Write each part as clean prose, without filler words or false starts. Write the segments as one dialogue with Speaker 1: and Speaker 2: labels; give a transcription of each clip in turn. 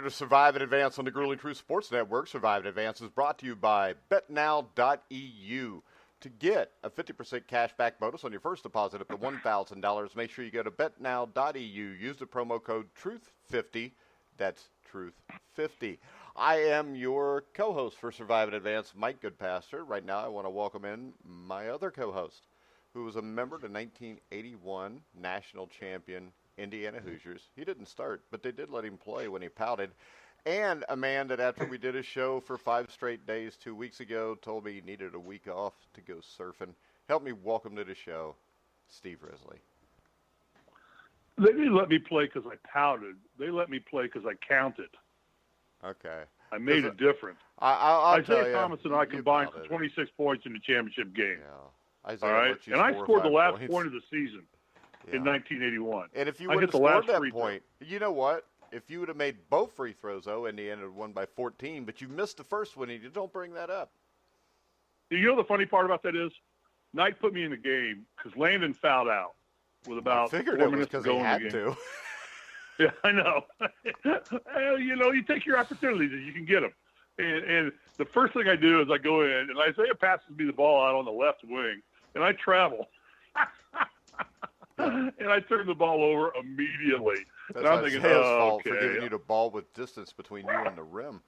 Speaker 1: to Survive and Advance on the Grueling Truth Sports Network. Survive and Advance is brought to you by BetNow.eu. To get a 50% cashback bonus on your first deposit up to $1,000, make sure you go to BetNow.eu. Use the promo code TRUTH50. That's TRUTH50. I am your co-host for Survive and Advance, Mike Goodpaster. Right now, I want to welcome in my other co-host, who was a member of the 1981 national champion Indiana Hoosiers. He didn't start, but they did let him play when he pouted. And a man that after we did a show for 5 straight days 2 weeks ago told me he needed a week off to go surfing. Help me welcome to the show, Steve Risley.
Speaker 2: They didn't let me play because I pouted. They let me play because I counted.
Speaker 1: Okay.
Speaker 2: I made a difference.
Speaker 1: I'll tell
Speaker 2: Isaiah
Speaker 1: you,
Speaker 2: Thomas and I combined for 26 points in the championship game.
Speaker 1: Yeah. Isaiah,
Speaker 2: all right? And I scored the last point of the season in 1981.
Speaker 1: And if you would have scored that point, you know what? If you would have made both free throws, Indiana would have won by 14, but you missed the first one, and you don't bring that up.
Speaker 2: You know the funny part about that is, Knight put me in the game because Landon fouled out with about 4 minutes to go in the game.
Speaker 1: To.
Speaker 2: Yeah, I know. You take your opportunities as you can get them. And the first thing I do is I go in, and Isaiah passes me the ball out on the left wing, and I travel. And I turn the ball over immediately.
Speaker 1: That's
Speaker 2: I'm thinking,
Speaker 1: Isaiah's fault for giving you the ball with distance between you and the rim.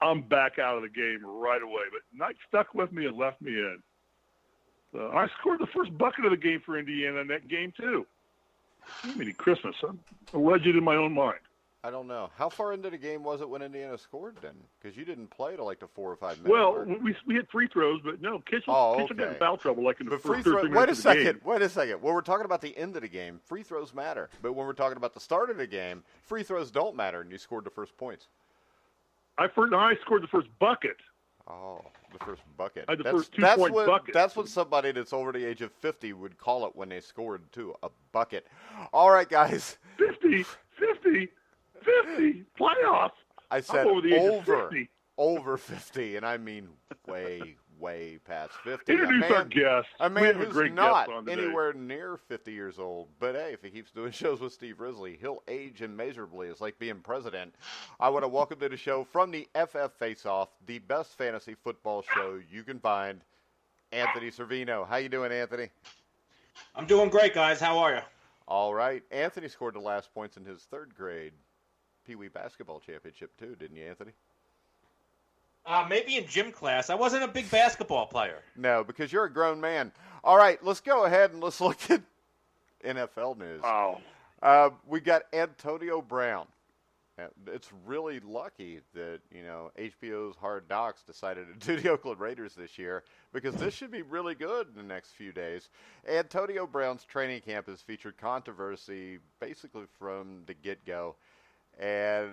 Speaker 2: I'm back out of the game right away. But Knight stuck with me and left me in. So I scored the first bucket of the game for Indiana in that game, too. Give me Christmas. I'm a legend in my own mind.
Speaker 1: I don't know. How far into the game was it when Indiana scored then? Because you didn't play till like the 4 or 5 minutes.
Speaker 2: Well, we had free throws, but no, Kitchen got in foul trouble like in the first 13 minutes of the game.
Speaker 1: Wait a second. When we're talking about the end of the game, free throws matter. But when we're talking about the start of the game, free throws don't matter, and you scored the first points.
Speaker 2: I scored the first bucket.
Speaker 1: Oh, the first bucket.
Speaker 2: The first two-point bucket.
Speaker 1: That's what somebody that's over the age of 50 would call it when they scored, too, a bucket. All right, guys.
Speaker 2: 50 playoffs.
Speaker 1: I said over 50, and I mean way past 50.
Speaker 2: Introduce our guest.
Speaker 1: A man who's not anywhere near 50 years old. But, hey, if he keeps doing shows with Steve Risley, he'll age immeasurably. It's like being president. I want to welcome to the show from the FF Faceoff, the best fantasy football show you can find, Anthony Cervino. How you doing, Anthony?
Speaker 3: I'm doing great, guys. How are you?
Speaker 1: All right. Anthony scored the last points in his 3rd grade Pee Wee basketball championship, too, didn't you, Anthony?
Speaker 3: Maybe in gym class. I wasn't a big basketball player.
Speaker 1: No, because you're a grown man. All right, let's go ahead and let's look at NFL news.
Speaker 2: Oh.
Speaker 1: We got Antonio Brown. It's really lucky that, HBO's Hard Knocks decided to do the Oakland Raiders this year because this should be really good in the next few days. Antonio Brown's training camp has featured controversy basically from the get-go. And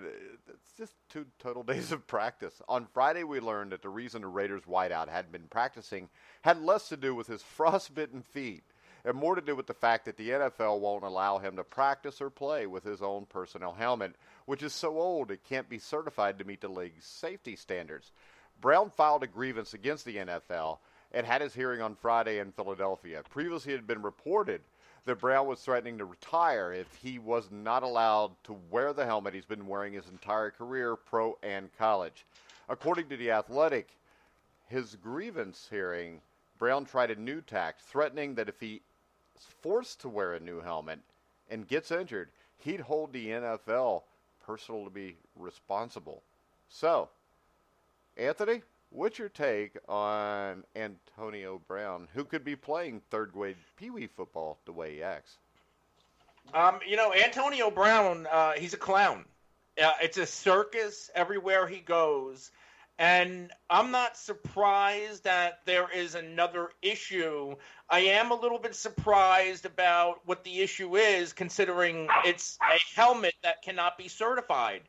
Speaker 1: it's just 2 total days of practice. On Friday, we learned that the reason the Raiders wideout hadn't been practicing had less to do with his frostbitten feet and more to do with the fact that the NFL won't allow him to practice or play with his own personnel helmet, which is so old it can't be certified to meet the league's safety standards. Brown filed a grievance against the NFL and had his hearing on Friday in Philadelphia. Previously, it had been reported that Brown was threatening to retire if he was not allowed to wear the helmet he's been wearing his entire career, pro and college. According to The Athletic, his grievance hearing, Brown tried a new tack, threatening that if he is forced to wear a new helmet and gets injured, he'd hold the NFL personally responsible. So, Anthony, what's your take on Antonio Brown, who could be playing 3rd grade Pee Wee football the way he acts?
Speaker 3: Antonio Brown, he's a clown. It's a circus everywhere he goes. And I'm not surprised that there is another issue. I am a little bit surprised about what the issue is, considering it's a helmet that cannot be certified.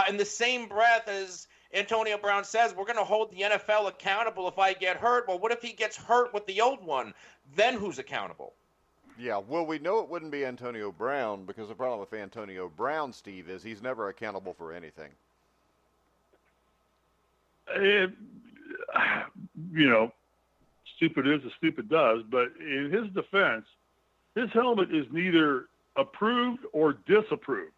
Speaker 3: In the same breath as Antonio Brown says, we're going to hold the NFL accountable if I get hurt. Well, what if he gets hurt with the old one? Then who's accountable?
Speaker 1: Yeah, well, we know it wouldn't be Antonio Brown because the problem with Antonio Brown, Steve, is he's never accountable for anything.
Speaker 2: Stupid is as stupid does, but in his defense, his helmet is neither approved or disapproved.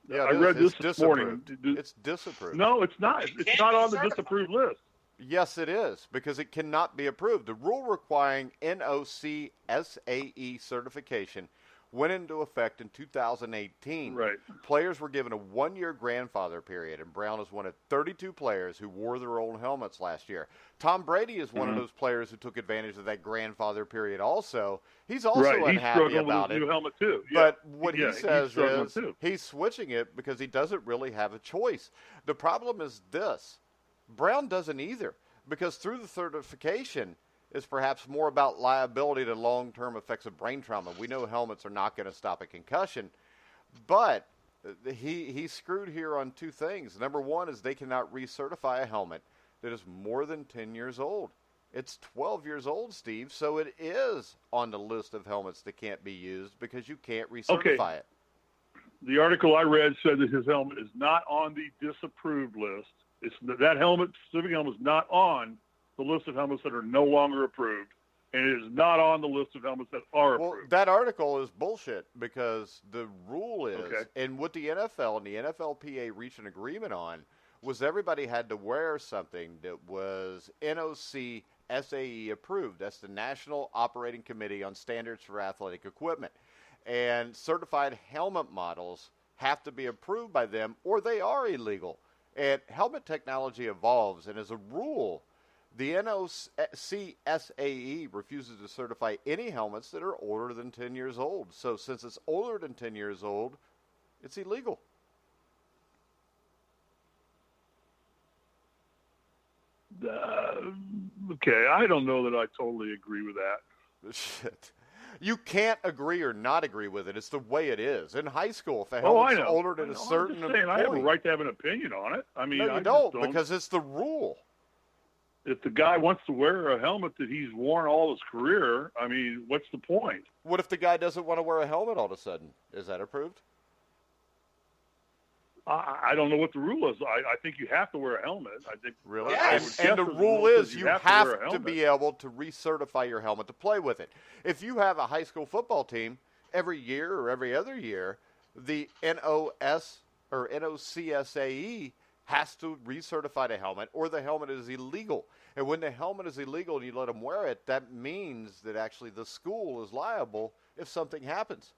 Speaker 1: Yeah,
Speaker 2: I read
Speaker 1: it's
Speaker 2: this morning.
Speaker 1: It's disapproved.
Speaker 2: No, it's not. It's not on the disapproved list.
Speaker 1: Yes, it is, because it cannot be approved. The rule requiring NOC SAE certification went into effect in 2018.
Speaker 2: Right.
Speaker 1: Players were given a one-year grandfather period, and Brown is one of 32 players who wore their own helmets last year. Tom Brady is one of those players who took advantage of that grandfather period also. He's also unhappy about it.
Speaker 2: With his new helmet too.
Speaker 1: But what he says is
Speaker 2: too.
Speaker 1: he's switching it because he doesn't really have a choice. The problem is this. Brown doesn't either, because through the certification, is perhaps more about liability to long-term effects of brain trauma. We know helmets are not going to stop a concussion, but he's screwed here on two things. Number one is they cannot recertify a helmet that is more than 10 years old. It's 12 years old, Steve, so it is on the list of helmets that can't be used because you can't recertify it.
Speaker 2: The article I read said that his helmet is not on the disapproved list. That helmet, specific helmet, is not on the list of helmets that are no longer approved, and it is not on the list of helmets that are approved.
Speaker 1: Well, that article is bullshit because the rule is, and what the NFL and the NFLPA reached an agreement on was everybody had to wear something that was NOC SAE approved. That's the National Operating Committee on Standards for Athletic Equipment. And certified helmet models have to be approved by them or they are illegal. And helmet technology evolves, and as a rule, the NOC SAE refuses to certify any helmets that are older than 10 years old. So since it's older than 10 years old, it's illegal.
Speaker 2: Okay, I don't know that I totally agree with that.
Speaker 1: Shit. You can't agree or not agree with it. It's the way it is. In high school, if a helmet's older than a certain point,
Speaker 2: I have a right to have an opinion on it. I mean,
Speaker 1: no, you don't, because it's the rule.
Speaker 2: If the guy wants to wear a helmet that he's worn all his career, I mean, what's the point?
Speaker 1: What if the guy doesn't want to wear a helmet all of a sudden? Is that approved?
Speaker 2: I don't know what the rule is. I think you have to wear a helmet. I think
Speaker 1: really.
Speaker 3: Yes.
Speaker 1: And the rule is you have to be able to recertify your helmet to play with it. If you have a high school football team, every year or every other year, the NOS or NOCSAE has to recertify the helmet, or the helmet is illegal. And when the helmet is illegal and you let them wear it, that means that actually the school is liable if something happens.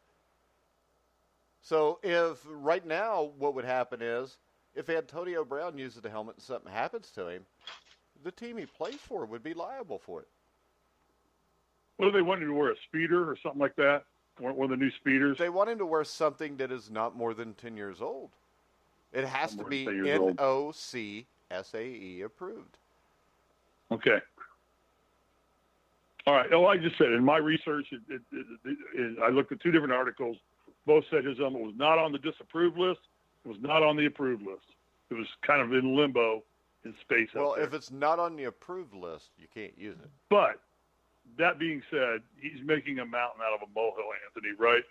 Speaker 1: So if right now what would happen is if Antonio Brown uses the helmet and something happens to him, the team he plays for would be liable for it.
Speaker 2: What do they want him to wear, a speeder or something like that? One of the new speeders?
Speaker 1: They want him to wear something that is not more than 10 years old. It has to be NOC SAE approved.
Speaker 2: Okay. All right. Oh, I just said in my research, I looked at two different articles. Both said his helmet was not on the disapproved list. It was not on the approved list. It was kind of in limbo in space.
Speaker 1: Well, if it's not on the approved list, you can't use it.
Speaker 2: But that being said, he's making a mountain out of a molehill, Anthony, right?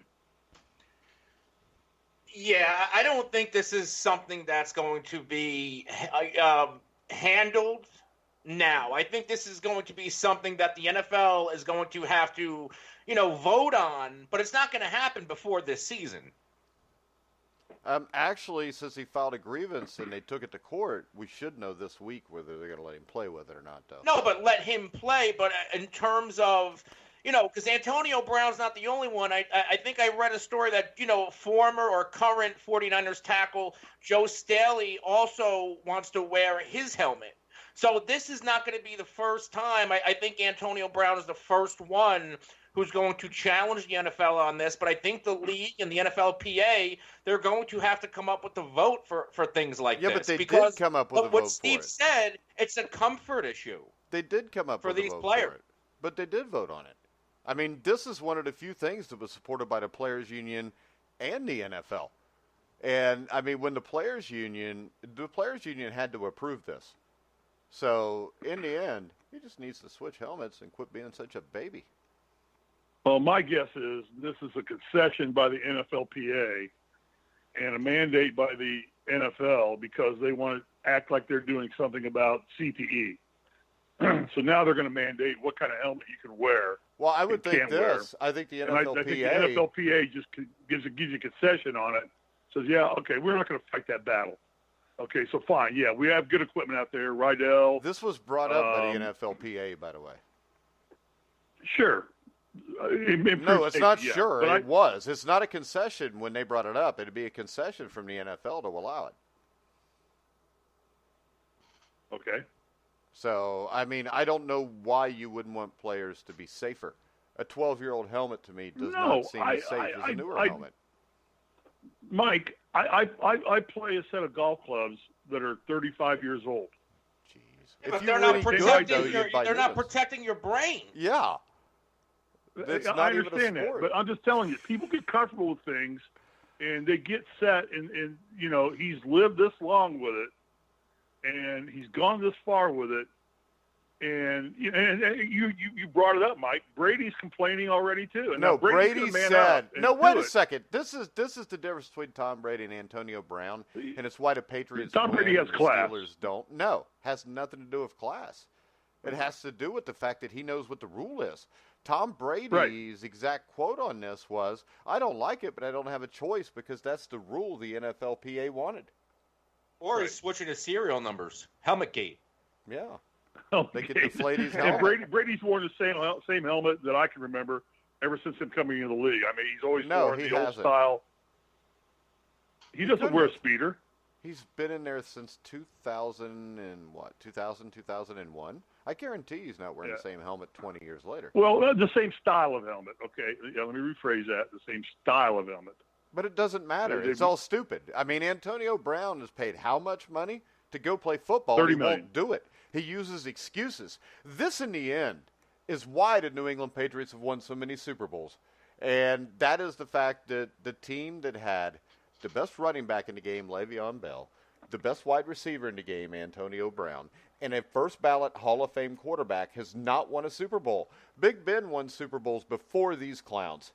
Speaker 3: Yeah, I don't think this is something that's going to be handled now. I think this is going to be something that the NFL is going to have to, vote on, but it's not going to happen before this season.
Speaker 1: Actually, since he filed a grievance and they took it to court, we should know this week whether they're going to let him play with it or not, though.
Speaker 3: No, but let him play. But in terms of, because Antonio Brown's not the only one. I think I read a story that, former or current 49ers tackle Joe Staley also wants to wear his helmet. So this is not going to be the first time. I think Antonio Brown is the first one who's going to challenge the NFL on this, but I think the league and the NFLPA, they're going to have to come up with a vote for things like this.
Speaker 1: Yeah, but they did come up with a vote for it.
Speaker 3: What Steve said, it's a comfort issue.
Speaker 1: They did come up with a vote for it, but they did vote on it. I mean, this is one of the few things that was supported by the Players Union and the NFL. And, I mean, when the Players Union had to approve this. So, in the end, he just needs to switch helmets and quit being such a baby.
Speaker 2: Well, my guess is this is a concession by the NFLPA and a mandate by the NFL because they want to act like they're doing something about CTE. So now they're going to mandate what kind of helmet you can wear.
Speaker 1: Well, I would think this.
Speaker 2: Wear.
Speaker 1: I think the NFLPA...
Speaker 2: I think the NFLPA just gives you a concession on it says, yeah, okay, we're not going to fight that battle. Okay, so fine. Yeah, we have good equipment out there. Rydell.
Speaker 1: This was brought up by the NFLPA, by the way.
Speaker 2: Sure.
Speaker 1: No, it's not sure.
Speaker 2: But
Speaker 1: it was. It's not a concession when they brought it up. It'd be a concession from the NFL to allow it.
Speaker 2: Okay.
Speaker 1: So, I mean, I don't know why you wouldn't want players to be safer. A 12-year-old helmet to me does not seem as safe as a newer helmet.
Speaker 2: Mike, I play a set of golf clubs that are 35 years old.
Speaker 1: Jeez.
Speaker 3: Yeah, but they're not protecting your brain.
Speaker 1: Yeah. That's
Speaker 2: I understand that, but I'm just telling you, people get comfortable with things, and they get set, and you know, he's lived this long with it, and he's gone this far with it, and you brought it up, Mike. Brady's complaining already too. And
Speaker 1: no, Brady said. No, wait a second. This is the difference between Tom Brady and Antonio Brown, and it's why the Patriots.
Speaker 2: Tom Brady has class.
Speaker 1: Steelers don't. No, has nothing to do with class. It has to do with the fact that he knows what the rule is. Tom Brady's exact quote on this was, "I don't like it, but I don't have a choice because that's the rule the NFLPA wanted."
Speaker 3: Or he's switching to serial numbers. Helmet gate.
Speaker 1: Yeah. They could deflate his helmet.
Speaker 2: And Brady's worn the same helmet that I can remember ever since him coming into the league. I mean, he's always worn the old style. He doesn't wear a speeder.
Speaker 1: He's been in there since 2001. I guarantee he's not wearing the same helmet 20 years later.
Speaker 2: Well, the same style of helmet. Okay, let me rephrase that. The same style of helmet.
Speaker 1: But it doesn't matter. It's all stupid. I mean, Antonio Brown is paid how much money to go play football?
Speaker 2: $30
Speaker 1: he
Speaker 2: million.
Speaker 1: Won't do it. He uses excuses. This, in the end, is why the New England Patriots have won so many Super Bowls. And that is the fact that the team that had the best running back in the game, Le'Veon Bell, the best wide receiver in the game, Antonio Brown, and a first-ballot Hall of Fame quarterback has not won a Super Bowl. Big Ben won Super Bowls before these clowns.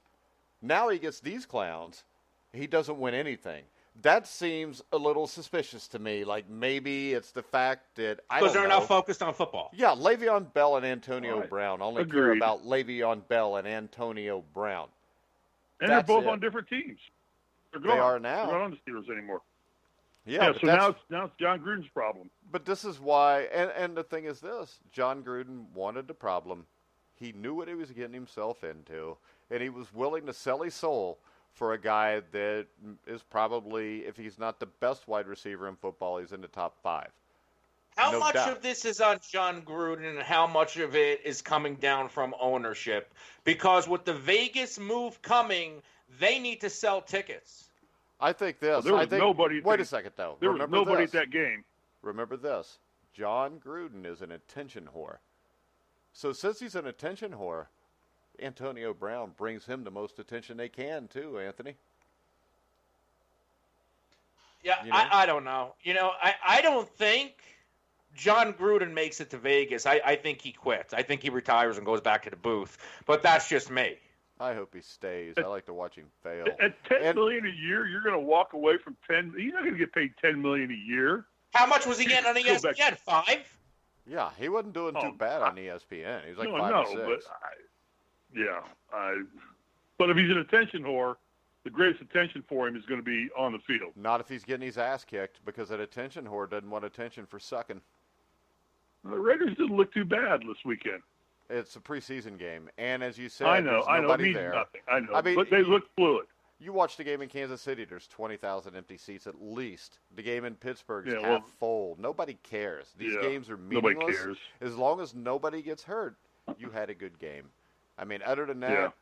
Speaker 1: Now he gets these clowns. He doesn't win anything. That seems a little suspicious to me. Like maybe it's the fact that
Speaker 3: because they're not focused on football.
Speaker 1: Yeah, Le'Veon Bell and Antonio Brown only care about Le'Veon Bell and Antonio Brown.
Speaker 2: And they're both on different teams. They're gone.
Speaker 1: They are now.
Speaker 2: They're not on the Steelers anymore.
Speaker 1: Yeah,
Speaker 2: so now it's John Gruden's problem.
Speaker 1: But this is why, and the thing is this: John Gruden wanted the problem. He knew what he was getting himself into, and he was willing to sell his soul for a guy that is probably, if he's not the best wide receiver in football, he's in the top 5.
Speaker 3: How much of this is on John Gruden and how much of it is coming down from ownership? Because with the Vegas move coming, they need to sell tickets.
Speaker 1: I think this.
Speaker 2: Well, nobody.
Speaker 1: Wait a second, though.
Speaker 2: There was nobody at that game.
Speaker 1: Remember this. John Gruden is an attention whore. So since he's an attention whore, Antonio Brown brings him the most attention they can, too, Anthony.
Speaker 3: Yeah, I don't know. I don't think John Gruden makes it to Vegas. I think he quits. I think he retires and goes back to the booth. But that's just me.
Speaker 1: I hope he stays. I like to watch him fail.
Speaker 2: At $10 million a year, you're going to walk away from $10. You're not going to get paid $10 million a year.
Speaker 3: How much was he getting on ESPN? 5?
Speaker 1: Yeah, he wasn't doing too bad on ESPN. He was like 5 or 6.
Speaker 2: But if he's an attention whore, the greatest attention for him is going to be on the field.
Speaker 1: Not if he's getting his ass kicked, because an attention whore doesn't want attention for sucking.
Speaker 2: The Raiders didn't look too bad this weekend.
Speaker 1: It's a preseason game, and as you said,
Speaker 2: I know,
Speaker 1: nobody
Speaker 2: it means
Speaker 1: there.
Speaker 2: nothing. I know, but they look fluid.
Speaker 1: You watch the game in Kansas City, there's 20,000 empty seats at least. The game in Pittsburgh is half full. Nobody cares. These games are meaningless.
Speaker 2: Nobody cares.
Speaker 1: As long as nobody gets hurt, you had a good game. I mean, other than that,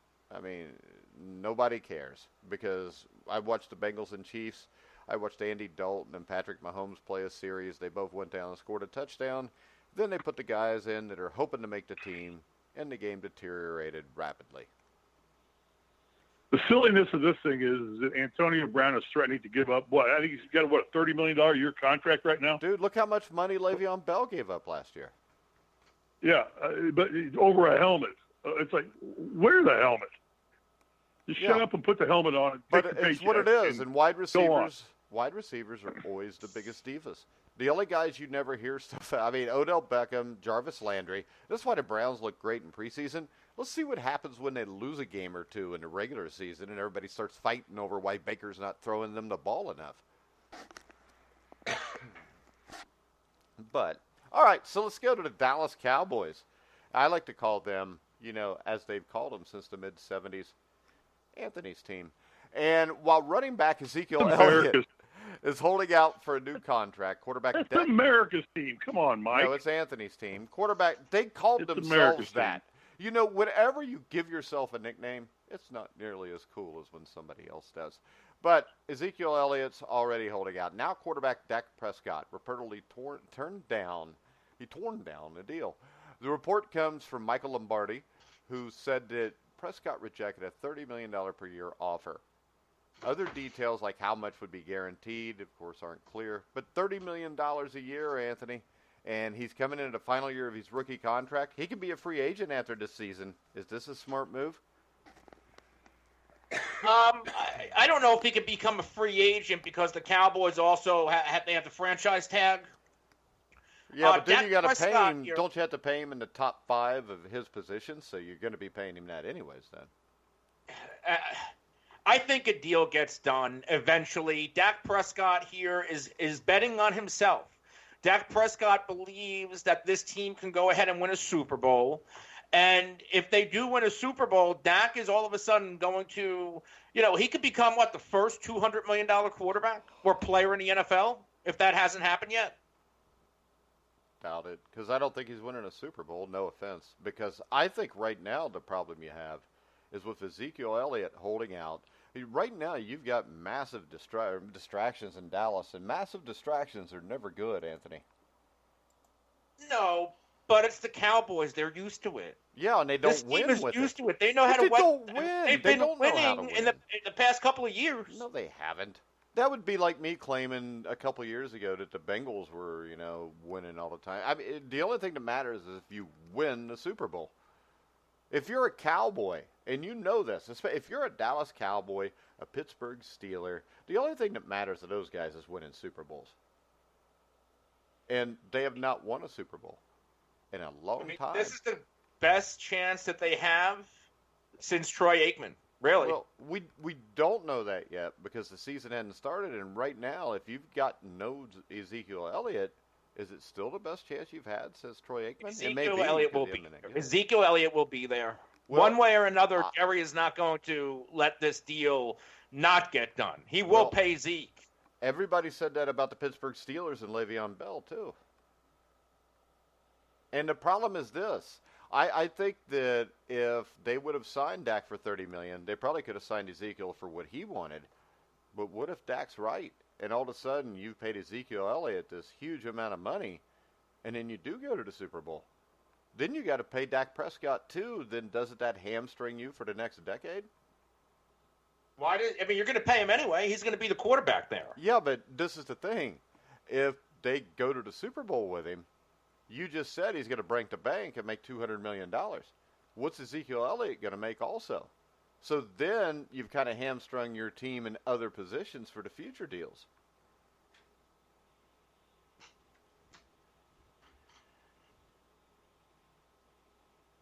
Speaker 1: nobody cares, because I watched the Bengals and Chiefs. I watched Andy Dalton and Patrick Mahomes play a series. They both went down and scored a touchdown. Then they put the guys in that are hoping to make the team, and the game deteriorated rapidly.
Speaker 2: The silliness of this thing is that Antonio Brown is threatening to give up, I think he's got a $30 million a year contract right now?
Speaker 1: Dude, look how much money Le'Veon Bell gave up last year.
Speaker 2: Yeah, but over a helmet. It's like, wear the helmet. Just shut up and put the helmet on. And
Speaker 1: but it's what it is, and wide receivers are always the biggest divas. The only guys you never hear stuff. I mean, Odell Beckham, Jarvis Landry. That's why the Browns look great in preseason. Let's see what happens when they lose a game or two in the regular season and everybody starts fighting over why Baker's not throwing them the ball enough. But, all right, so let's go to the Dallas Cowboys. I like to call them, as they've called them since the mid-'70s, Anthony's team. And while running back Ezekiel Elliott is holding out for a new contract, quarterback...
Speaker 2: It's America's team. Come on, Mike.
Speaker 1: No, it's Anthony's team. Quarterback, they called themselves that. Whenever you give yourself a nickname, it's not nearly as cool as when somebody else does. But Ezekiel Elliott's already holding out. Now quarterback Dak Prescott reportedly torn down the deal. The report comes from Michael Lombardi, who said that Prescott rejected a $30 million per year offer. Other details like how much would be guaranteed, of course, aren't clear. But $30 million a year, Anthony, and he's coming into the final year of his rookie contract. He could be a free agent after this season. Is this a smart move?
Speaker 3: I don't know if he could become a free agent because the Cowboys also have the franchise tag.
Speaker 1: Yeah, but then you got to pay him.
Speaker 3: Here.
Speaker 1: Don't you have to pay him in the top 5 of his position? So you're going to be paying him that anyways then.
Speaker 3: I think a deal gets done eventually. Dak Prescott here is betting on himself. Dak Prescott believes that this team can go ahead and win a Super Bowl. And if they do win a Super Bowl, Dak is all of a sudden going to, he could become, the first $200 million quarterback or player in the NFL, if that hasn't happened yet?
Speaker 1: Doubt it, because I don't think he's winning a Super Bowl, no offense. Because I think right now the problem you have is with Ezekiel Elliott holding out. Right now you've got massive distractions in Dallas, and massive distractions are never good, Anthony.
Speaker 3: No, but it's the Cowboys. They're used to it.
Speaker 1: Yeah, and they don't win with it.
Speaker 3: This team is used to it. They know how to win.
Speaker 1: They don't win.
Speaker 3: They've been winning in the past couple of years.
Speaker 1: No, they haven't. That would be like me claiming a couple of years ago that the Bengals were, winning all the time. I mean, the only thing that matters is if you win the Super Bowl. If you're a Cowboy, and you know this, if you're a Dallas Cowboy, a Pittsburgh Steeler, the only thing that matters to those guys is winning Super Bowls. And they have not won a Super Bowl in a long time.
Speaker 3: This is the best chance that they have since Troy Aikman. Really?
Speaker 1: Well, we don't know that yet because the season hadn't started. And right now, if you've got no Ezekiel Elliott, is it still the best chance you've had since Troy Aikman?
Speaker 3: Ezekiel Elliott will be there. Ezekiel Elliott will be there. Well, one way or another, Jerry is not going to let this deal not get done. He will pay Zeke.
Speaker 1: Everybody said that about the Pittsburgh Steelers and Le'Veon Bell, too. And the problem is this. I think that if they would have signed Dak for $30 million, they probably could have signed Ezekiel for what he wanted. But what if Dak's right? And all of a sudden, you've paid Ezekiel Elliott this huge amount of money, and then you do go to the Super Bowl. Then you got to pay Dak Prescott, too. Then doesn't that hamstring you for the next decade?
Speaker 3: You're going to pay him anyway. He's going to be the quarterback there.
Speaker 1: Yeah, but this is the thing. If they go to the Super Bowl with him, you just said he's going to break the bank and make $200 million. What's Ezekiel Elliott going to make also? So then you've kind of hamstrung your team in other positions for the future deals.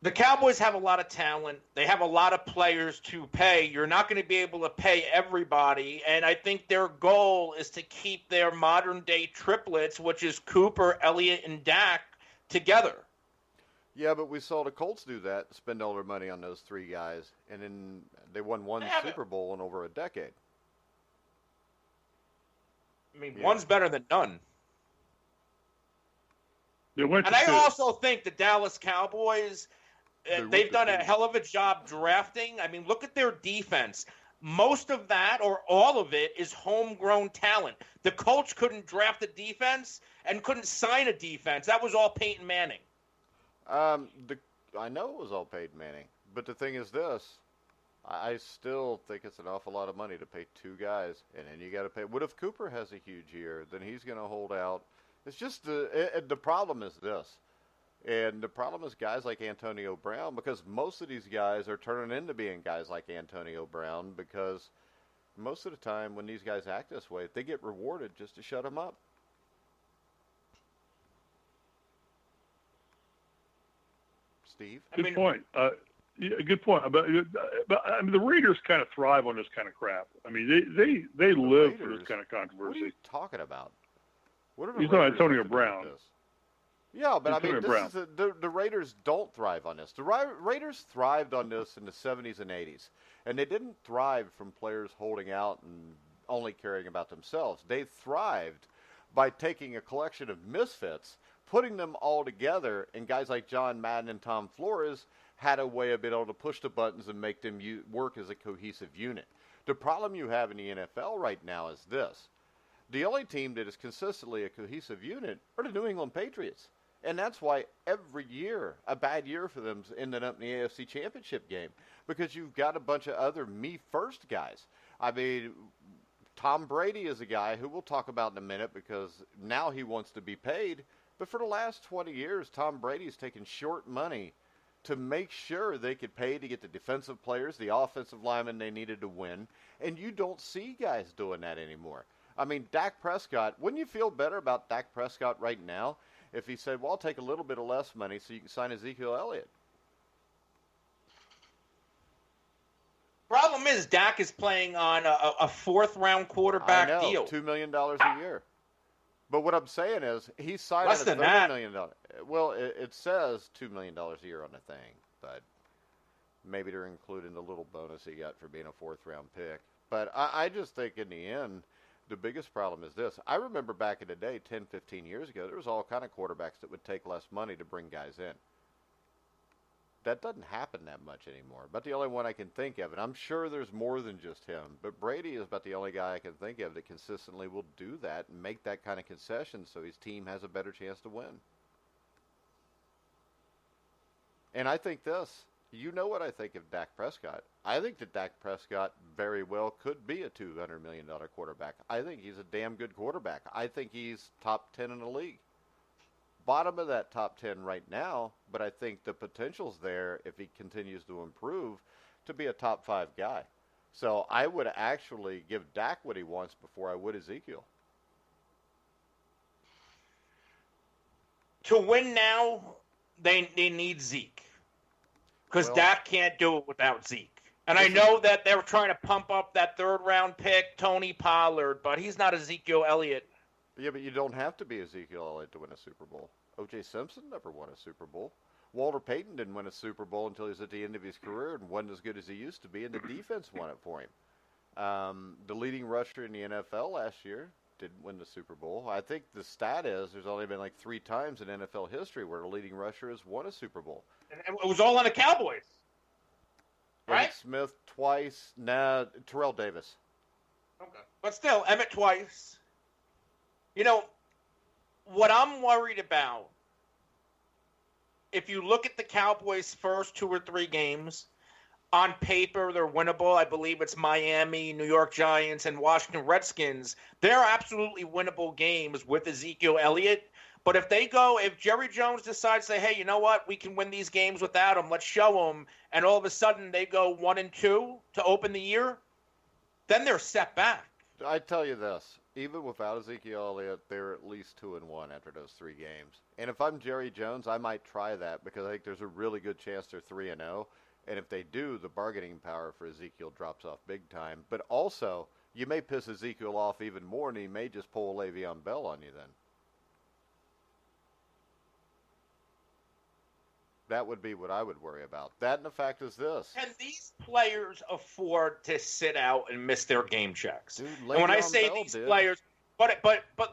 Speaker 3: The Cowboys have a lot of talent. They have a lot of players to pay. You're not going to be able to pay everybody. And I think their goal is to keep their modern-day triplets, which is Cooper, Elliott, and Dak, together.
Speaker 1: Yeah, but we saw the Colts do that, spend all their money on those 3 guys, and then they won one Super Bowl in over a decade.
Speaker 3: One's better than none.
Speaker 2: And
Speaker 3: I also think the Dallas Cowboys, they've done a hell of a job drafting. Look at their defense. Most of that, or all of it, is homegrown talent. The Colts couldn't draft a defense and couldn't sign a defense. That was all Peyton Manning.
Speaker 1: I know it was all Peyton Manning, but the thing is this. I still think it's an awful lot of money to pay 2 guys, and then you got to pay. What if Cooper has a huge year? Then he's going to hold out. It's just the problem is this, and the problem is guys like Antonio Brown, because most of these guys are turning into being guys like Antonio Brown, because most of the time when these guys act this way, they get rewarded just to shut them up. Steve.
Speaker 2: Good point. Yeah, good point. But I mean, the Raiders kind of thrive on this kind of crap. I mean, they live
Speaker 1: Raiders,
Speaker 2: for this kind of controversy.
Speaker 1: What are you talking about? What are the
Speaker 2: He's talking
Speaker 1: Raiders
Speaker 2: Antonio
Speaker 1: have to do
Speaker 2: Brown.
Speaker 1: with this? Yeah, but
Speaker 2: Antonio
Speaker 1: I mean,
Speaker 2: Brown.
Speaker 1: the Raiders don't thrive on this. The Raiders thrived on this in the 70s and 80s, and they didn't thrive from players holding out and only caring about themselves. They thrived by taking a collection of misfits, putting them all together, and guys like John Madden and Tom Flores had a way of being able to push the buttons and make them work as a cohesive unit. The problem you have in the NFL right now is this. The only team that is consistently a cohesive unit are the New England Patriots. And that's why every year, a bad year for them ended up in the AFC Championship game, because you've got a bunch of other me-first guys. I mean, Tom Brady is a guy who we'll talk about in a minute because now he wants to be paid. But for the last 20 years, Tom Brady's taken short money to make sure they could pay to get the defensive players, the offensive linemen they needed to win. And you don't see guys doing that anymore. I mean, Dak Prescott, wouldn't you feel better about Dak Prescott right now if he said, well, I'll take a little bit of less money so you can sign Ezekiel Elliott?
Speaker 3: Problem is, Dak is playing on a fourth-round quarterback deal.
Speaker 1: $2 million a year. But what I'm saying is, he's signed
Speaker 3: Less
Speaker 1: at a
Speaker 3: than
Speaker 1: $30
Speaker 3: that.
Speaker 1: million. Well, it says $2 million a year on the thing, but maybe they're including the little bonus he got for being a fourth-round pick. But I just think in the end, the biggest problem is this. I remember back in the day, 10, 15 years ago, there was all kind of quarterbacks that would take less money to bring guys in. That doesn't happen that much anymore. But the only one I can think of, and I'm sure there's more than just him, but Brady is about the only guy I can think of that consistently will do that and make that kind of concession so his team has a better chance to win. And I think this. You know what I think of Dak Prescott. I think that Dak Prescott very well could be a $200 million quarterback. I think he's a damn good quarterback. I think he's top 10 in the league. Bottom of that top 10 right now, but I think the potential's there if he continues to improve to be a top 5 guy. So I would actually give Dak what he wants before I would Ezekiel.
Speaker 3: To win now, they need Zeke. Because Dak can't do it without Zeke. And I know that they were trying to pump up that third-round pick, Tony Pollard, but he's not Ezekiel Elliott.
Speaker 1: Yeah, but you don't have to be Ezekiel Elliott to win a Super Bowl. O.J. Simpson never won a Super Bowl. Walter Payton didn't win a Super Bowl until he was at the end of his career and wasn't as good as he used to be, and the defense won it for him. The leading rusher in the NFL last year didn't win the Super Bowl. I think the stat is there's only been like 3 times in NFL history where the leading rusher has won a Super Bowl.
Speaker 3: And it was all on the Cowboys. Right?
Speaker 1: Emmitt Smith twice. Nah, Terrell Davis.
Speaker 3: Okay. But still, Emmett twice. You know, what I'm worried about, if you look at the Cowboys' first 2 or 3 games, on paper they're winnable. I believe it's Miami, New York Giants, and Washington Redskins. They're absolutely winnable games with Ezekiel Elliott. But if Jerry Jones decides to say, hey, you know what, we can win these games without him, let's show him, and all of a sudden they go 1-2 to open the year, then they're set back.
Speaker 1: I tell you this, even without Ezekiel Elliott, they're at least 2-1 after those 3 games. And if I'm Jerry Jones, I might try that because I think there's a really good chance they're 3-0. And if they do, the bargaining power for Ezekiel drops off big time. But also, you may piss Ezekiel off even more, and he may just pull a Le'Veon Bell on you then. That would be what I would worry about. That and the fact is this.
Speaker 3: Can these players afford to sit out and miss their game checks?
Speaker 1: Dude,
Speaker 3: and when I say
Speaker 1: Bell
Speaker 3: these
Speaker 1: did.
Speaker 3: players, but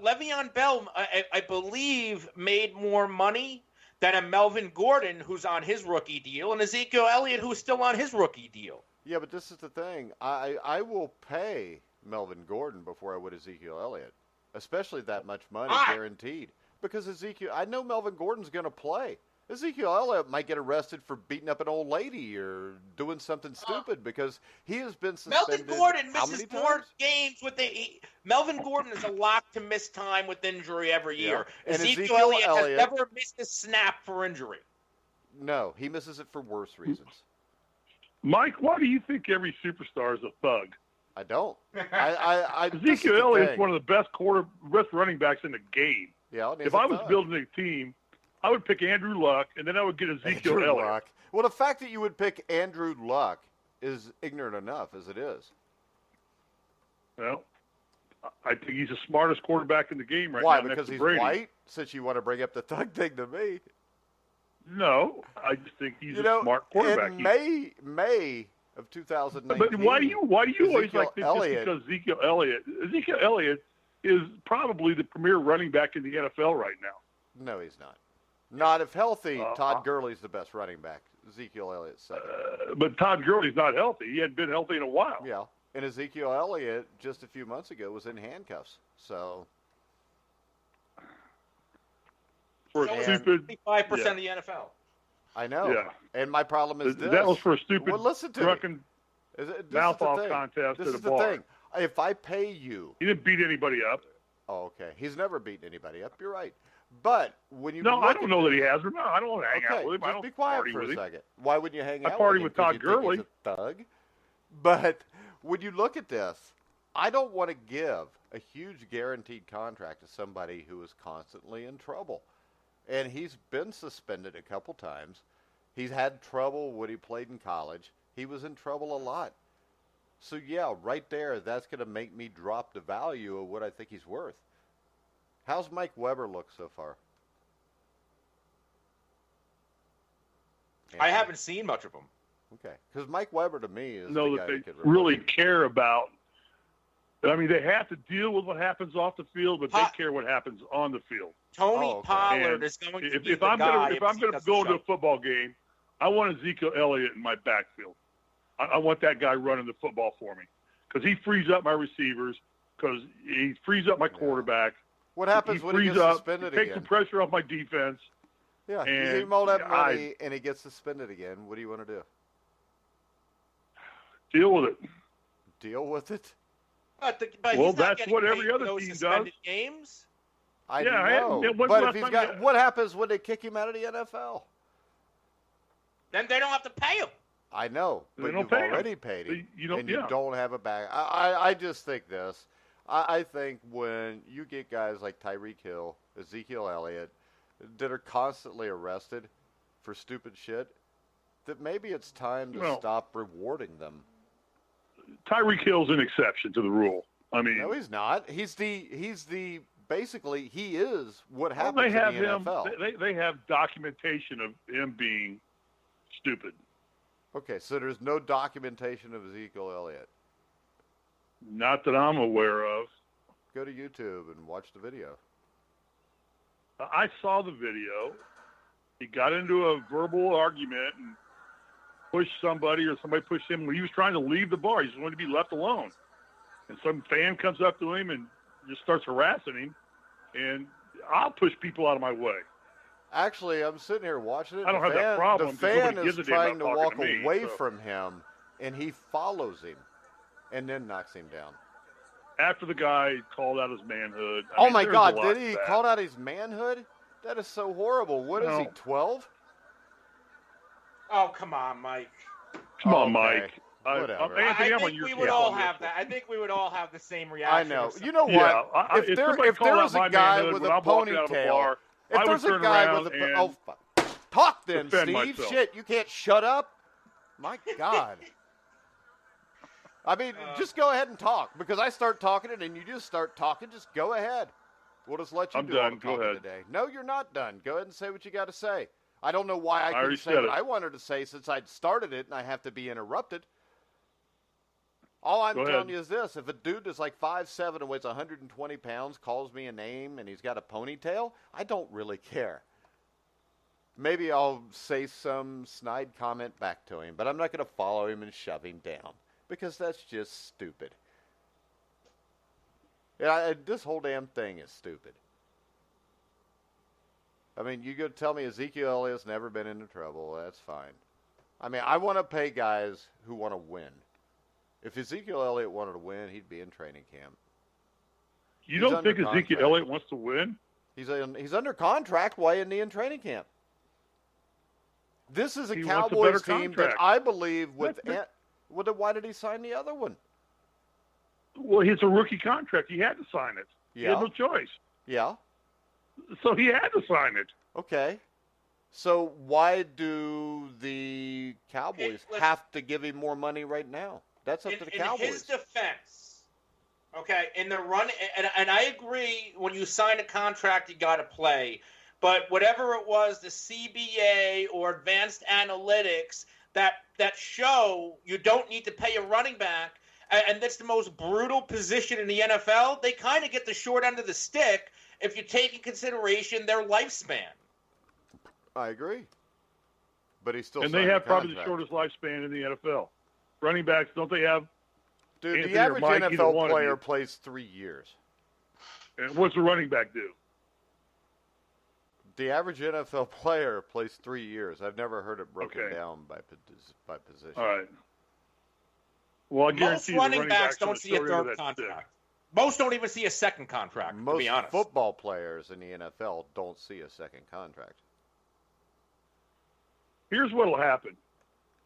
Speaker 3: Le'Veon Bell, I believe, made more money than a Melvin Gordon who's on his rookie deal and Ezekiel Elliott who's still on his rookie deal.
Speaker 1: Yeah, but this is the thing. I will pay Melvin Gordon before I would Ezekiel Elliott, especially that much money guaranteed. Because I know Melvin Gordon's going to play. Ezekiel Elliott might get arrested for beating up an old lady or doing something stupid because he has been suspended.
Speaker 3: Melvin Gordon misses more games Melvin Gordon is a lock to miss time with injury every year.
Speaker 1: Yeah. And
Speaker 3: Ezekiel Elliott has never missed a snap for injury.
Speaker 1: No, he misses it for worse reasons.
Speaker 2: Mike, why do you think every superstar is a thug?
Speaker 1: I don't.
Speaker 2: Ezekiel Elliott's one of the best running backs in the game.
Speaker 1: Yeah,
Speaker 2: if I was building a team, I would pick Andrew Luck, and then I would get Ezekiel
Speaker 1: Andrew
Speaker 2: Elliott.
Speaker 1: Luck. Well, the fact that you would pick Andrew Luck is ignorant enough as it is.
Speaker 2: Well, I think he's the smartest quarterback in the game right
Speaker 1: Why?
Speaker 2: now.
Speaker 1: Because
Speaker 2: next to
Speaker 1: he's
Speaker 2: Brady.
Speaker 1: white? Since you want to bring up the thug thing to me.
Speaker 2: No, I just think he's a smart quarterback.
Speaker 1: In May of 2019.
Speaker 2: But why do you always like think
Speaker 1: Elliott,
Speaker 2: just because Ezekiel Elliott is probably the premier running back in the NFL right now.
Speaker 1: No, he's not. Not if healthy. Todd Gurley's the best running back. Ezekiel Elliott's second.
Speaker 2: But Todd Gurley's not healthy. He hadn't been healthy in a while.
Speaker 1: Yeah, and Ezekiel Elliott just a few months ago was in handcuffs. So.
Speaker 2: For a stupid
Speaker 3: 55% of the NFL.
Speaker 1: I know.
Speaker 2: Yeah.
Speaker 1: And my problem is this.
Speaker 2: That was for a stupid,
Speaker 1: drunken
Speaker 2: mouth-off contest at a bar.
Speaker 1: This is the thing. If I pay you.
Speaker 2: He didn't beat anybody up.
Speaker 1: Oh, okay. He's never beaten anybody up. You're right. But when you.
Speaker 2: No, I don't know that he has or not. I don't want to hang out with him.
Speaker 1: Just be quiet for a second. Why wouldn't you hang out with him?
Speaker 2: I party with Todd Gurley.
Speaker 1: He's a thug. But when you look at this, I don't want to give a huge guaranteed contract to somebody who is constantly in trouble. And he's been suspended a couple times. He's had trouble when he played in college. He was in trouble a lot. So, yeah, right there, that's going to make me drop the value of what I think he's worth. How's Mike Weber look so far?
Speaker 3: I haven't seen much of him.
Speaker 1: Okay. Because Mike Weber, to me, is
Speaker 2: know
Speaker 1: the
Speaker 2: that
Speaker 1: guy
Speaker 2: they
Speaker 1: who could
Speaker 2: really care about. I mean, they have to deal with what happens off the field, but they care what happens on the field.
Speaker 3: Tony Pollard is going to be the guy.
Speaker 2: If I'm going to go into a football game, I want Ezekiel Elliott in my backfield. I want that guy running the football for me because he frees up my receivers, because he frees up my quarterback.
Speaker 1: What happens when he gets suspended again?
Speaker 2: He takes the pressure off my defense.
Speaker 1: Yeah,
Speaker 2: and
Speaker 1: you give him all that money and he gets suspended again. What do you want to do?
Speaker 2: Deal with it.
Speaker 1: Deal with it?
Speaker 3: But
Speaker 2: well, that's what every other team does.
Speaker 3: Games?
Speaker 1: I know. But if he's got, what happens when they kick him out of the NFL?
Speaker 3: Then they don't have to pay him.
Speaker 1: I know, but you've already paid him, and you don't have a back. I just think this. I think when you get guys like Tyreek Hill, Ezekiel Elliott, that are constantly arrested for stupid shit, that maybe it's time to stop rewarding them.
Speaker 2: Tyreek Hill's an exception to the rule. I mean,
Speaker 1: no, he's not. He's the basically he is what happens in the NFL.
Speaker 2: They have documentation of him being stupid.
Speaker 1: Okay, so there's no documentation of Ezekiel Elliott.
Speaker 2: Not that I'm aware of.
Speaker 1: Go to YouTube and watch the video.
Speaker 2: I saw the video. He got into a verbal argument and pushed somebody, or somebody pushed him when he was trying to leave the bar. He just wanted to be left alone. And some fan comes up to him and just starts harassing him. And I'll push people out of my way.
Speaker 1: Actually, I'm sitting here watching it.
Speaker 2: I don't have that problem.
Speaker 1: The fan is trying to walk away from him, and he follows him and then knocks him down.
Speaker 2: After the guy called out his manhood.
Speaker 1: Oh, my God, did he call out his manhood? That is so horrible. What is he, 12?
Speaker 3: Oh, come on, Mike.
Speaker 2: Come on, Mike.
Speaker 1: Whatever.
Speaker 3: I think we would all have that. I think we would all have the same reaction.
Speaker 1: I know. You know what?
Speaker 2: Yeah,
Speaker 1: if there is a guy with a ponytail, if there's a guy with a talk then, Steve.
Speaker 2: Myself.
Speaker 1: Shit, you can't shut up. My God. I mean, just go ahead and talk, because I start talking and then you just start talking. Just go ahead. We'll just let you do all the talking today. No, you're not done. Go ahead and say what you got to say. I don't know why I couldn't say what I wanted to say since I'd started it and I have to be interrupted. All I'm telling you is this. If a dude that's like 5'7" and weighs 120 pounds calls me a name and he's got a ponytail, I don't really care. Maybe I'll say some snide comment back to him, but I'm not going to follow him and shove him down, because that's just stupid. Yeah, this whole damn thing is stupid. I mean, you go tell me Ezekiel Elliott's never been into trouble. That's fine. I mean, I want to pay guys who want to win. If Ezekiel Elliott wanted to win, he'd be in training camp.
Speaker 2: You don't think Ezekiel Elliott wants to win?
Speaker 1: He's under contract. Why isn't he in training camp? This is a Cowboys team that I believe with. Why did he sign the other one?
Speaker 2: Well, it's a rookie contract. He had to sign it.
Speaker 1: Yeah.
Speaker 2: He had no choice.
Speaker 1: Yeah.
Speaker 2: So he had to sign it.
Speaker 1: Okay. So why do the Cowboys have to give him more money right now? That's up to the Cowboys.
Speaker 3: In his defense, okay, in the run, and I agree, when you sign a contract, you got to play. But whatever it was, the CBA or advanced analytics that show you don't need to pay a running back, and that's the most brutal position in the NFL, they kind of get the short end of the stick if you take in consideration their lifespan.
Speaker 1: I agree. But he's still
Speaker 2: and they
Speaker 1: signing
Speaker 2: have
Speaker 1: a
Speaker 2: probably the
Speaker 1: contract.
Speaker 2: shortest lifespan in the NFL. Running backs, don't they have?
Speaker 1: Dude,
Speaker 2: Anthony
Speaker 1: the
Speaker 2: or
Speaker 1: average
Speaker 2: Mike, either one
Speaker 1: NFL
Speaker 2: of
Speaker 1: player
Speaker 2: you.
Speaker 1: plays 3 years.
Speaker 2: And what's the running back do?
Speaker 1: The average NFL player plays 3 years. I've never heard it broken
Speaker 2: Okay.
Speaker 1: down by position.
Speaker 2: All right. Well, I
Speaker 3: Most
Speaker 2: guarantee
Speaker 3: running backs
Speaker 2: on
Speaker 3: don't
Speaker 2: the
Speaker 3: see a
Speaker 2: short end of
Speaker 3: third
Speaker 2: that
Speaker 3: contract.
Speaker 2: stick.
Speaker 3: Most don't even see a second contract, to
Speaker 1: Most
Speaker 3: be honest.
Speaker 1: football players in the NFL don't see a second contract.
Speaker 2: Here's what will happen.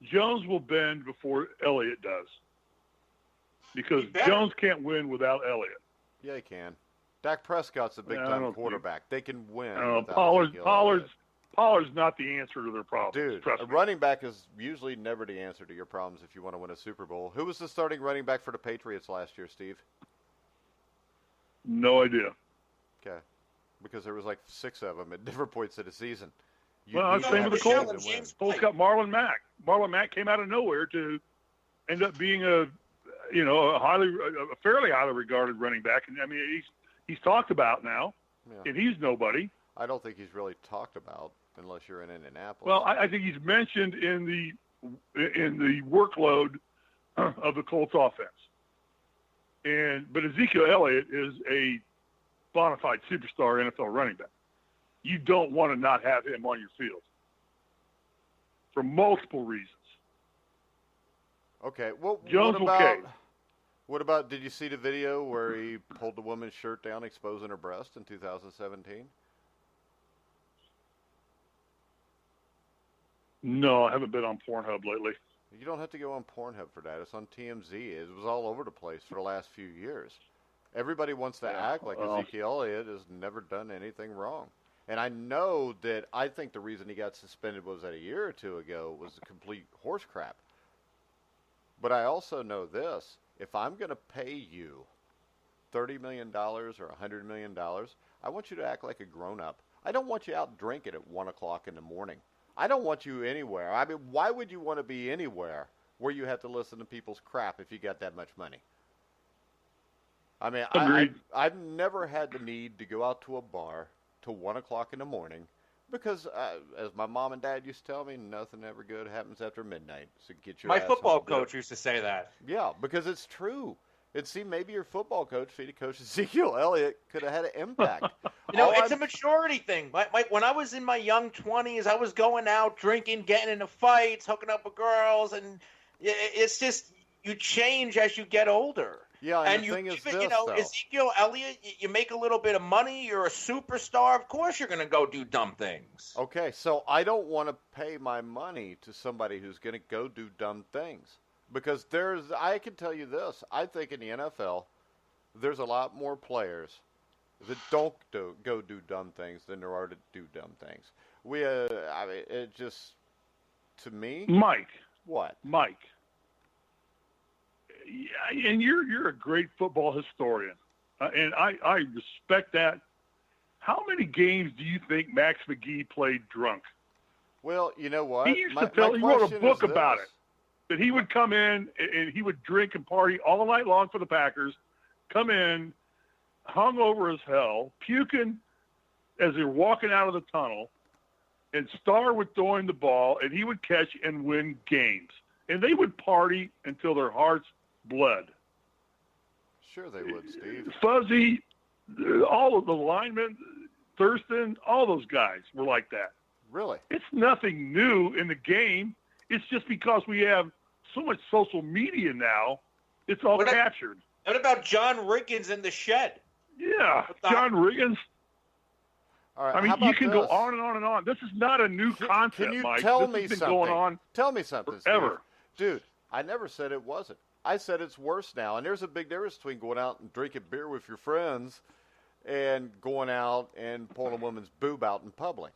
Speaker 2: Jones will bend before Elliott does. Because
Speaker 3: He better.
Speaker 2: Jones can't win without Elliott.
Speaker 1: Yeah, he can. Dak Prescott's a
Speaker 2: Yeah, I
Speaker 1: big-time
Speaker 2: don't
Speaker 1: quarterback. They can win. without
Speaker 2: Pollard's
Speaker 1: Ezekiel Elliott.
Speaker 2: not the answer to their problems.
Speaker 1: Dude,
Speaker 2: Trust
Speaker 1: a
Speaker 2: me.
Speaker 1: running back is usually never the answer to your problems if you want to win a Super Bowl. Who was the starting running back for the Patriots last year, Steve?
Speaker 2: No idea.
Speaker 1: Okay. Because there was like 6 of them at different points of the season.
Speaker 2: Well,
Speaker 1: need
Speaker 2: same
Speaker 1: to
Speaker 2: with
Speaker 1: have
Speaker 2: the
Speaker 1: a
Speaker 2: Colts.
Speaker 1: season win.
Speaker 2: Colts got Marlon Mack. Marlon Mack came out of nowhere to end up being a fairly highly regarded running back. And I mean, he's talked about now,
Speaker 1: Yeah.
Speaker 2: and he's nobody.
Speaker 1: I don't think he's really talked about unless you're in Indianapolis.
Speaker 2: Well, I think he's mentioned in the workload of the Colts offense. But Ezekiel Elliott is a bona fide superstar NFL running back. You don't want to not have him on your field for multiple reasons.
Speaker 1: Okay. Well,
Speaker 2: Jones okay.
Speaker 1: What about? Did you see the video where he pulled the woman's shirt down, exposing her breast in 2017?
Speaker 2: No, I haven't been on Pornhub lately.
Speaker 1: You don't have to go on Pornhub for that. It's on TMZ. It was all over the place for the last few years. Everybody wants to act like Ezekiel Elliott has never done anything wrong. And I know that I think the reason he got suspended was that a year or two ago was a complete horse crap. But I also know this. If I'm going to pay you $30 million or $100 million, I want you to act like a grown-up. I don't want you out drinking at 1 o'clock in the morning. I don't want you anywhere. I mean, why would you want to be anywhere where you have to listen to people's crap if you got that much money? I mean, I've never had the need to go out to a bar till 1 o'clock in the morning because, as my mom and dad used to tell me, nothing ever good happens after midnight. So get your
Speaker 3: My
Speaker 1: ass
Speaker 3: football
Speaker 1: home.
Speaker 3: coach used to say that.
Speaker 1: Yeah, because it's true. And see, maybe your football coach, Coach Ezekiel Elliott, could have had an impact.
Speaker 3: It's a maturity thing. Like when I was in my young 20s, I was going out drinking, getting into fights, hooking up with girls, and it's just you change as you get older.
Speaker 1: Yeah, and the thing is this, though.
Speaker 3: Ezekiel Elliott, you make a little bit of money, you're a superstar, of course you're going to go do dumb things.
Speaker 1: Okay, so I don't want to pay my money to somebody who's going to go do dumb things. Because I can tell you this, I think in the NFL, there's a lot more players that don't go do dumb things than there are to do dumb things. It just, to me.
Speaker 2: Mike.
Speaker 1: What?
Speaker 2: Mike. Yeah, and you're a great football historian, and I respect that. How many games do you think Max McGee played drunk?
Speaker 1: Well, you know what?
Speaker 2: He used to tell. He wrote a book about it. That he would come in and he would drink and party all night long for the Packers, come in, hungover as hell, puking as they're walking out of the tunnel, and Starr would throw him the ball, and he would catch and win games. And they would party until their hearts bled.
Speaker 1: Sure they would, Steve.
Speaker 2: Fuzzy, all of the linemen, Thurston, all those guys were like that.
Speaker 1: Really?
Speaker 2: It's nothing new in the game. It's just because we have so much social media now, it's all captured.
Speaker 3: What about John Riggins in the shed?
Speaker 2: Yeah, John Riggins.
Speaker 1: All right,
Speaker 2: I mean, you can go on and on and on. This is not a new concept,
Speaker 1: can you
Speaker 2: Mike.
Speaker 1: Tell
Speaker 2: this
Speaker 1: me
Speaker 2: has been
Speaker 1: something.
Speaker 2: Going on
Speaker 1: tell me something,
Speaker 2: forever.
Speaker 1: Steve. Dude, I never said it wasn't. I said it's worse now, and there's a big difference between going out and drinking beer with your friends and going out and pulling a woman's boob out in public.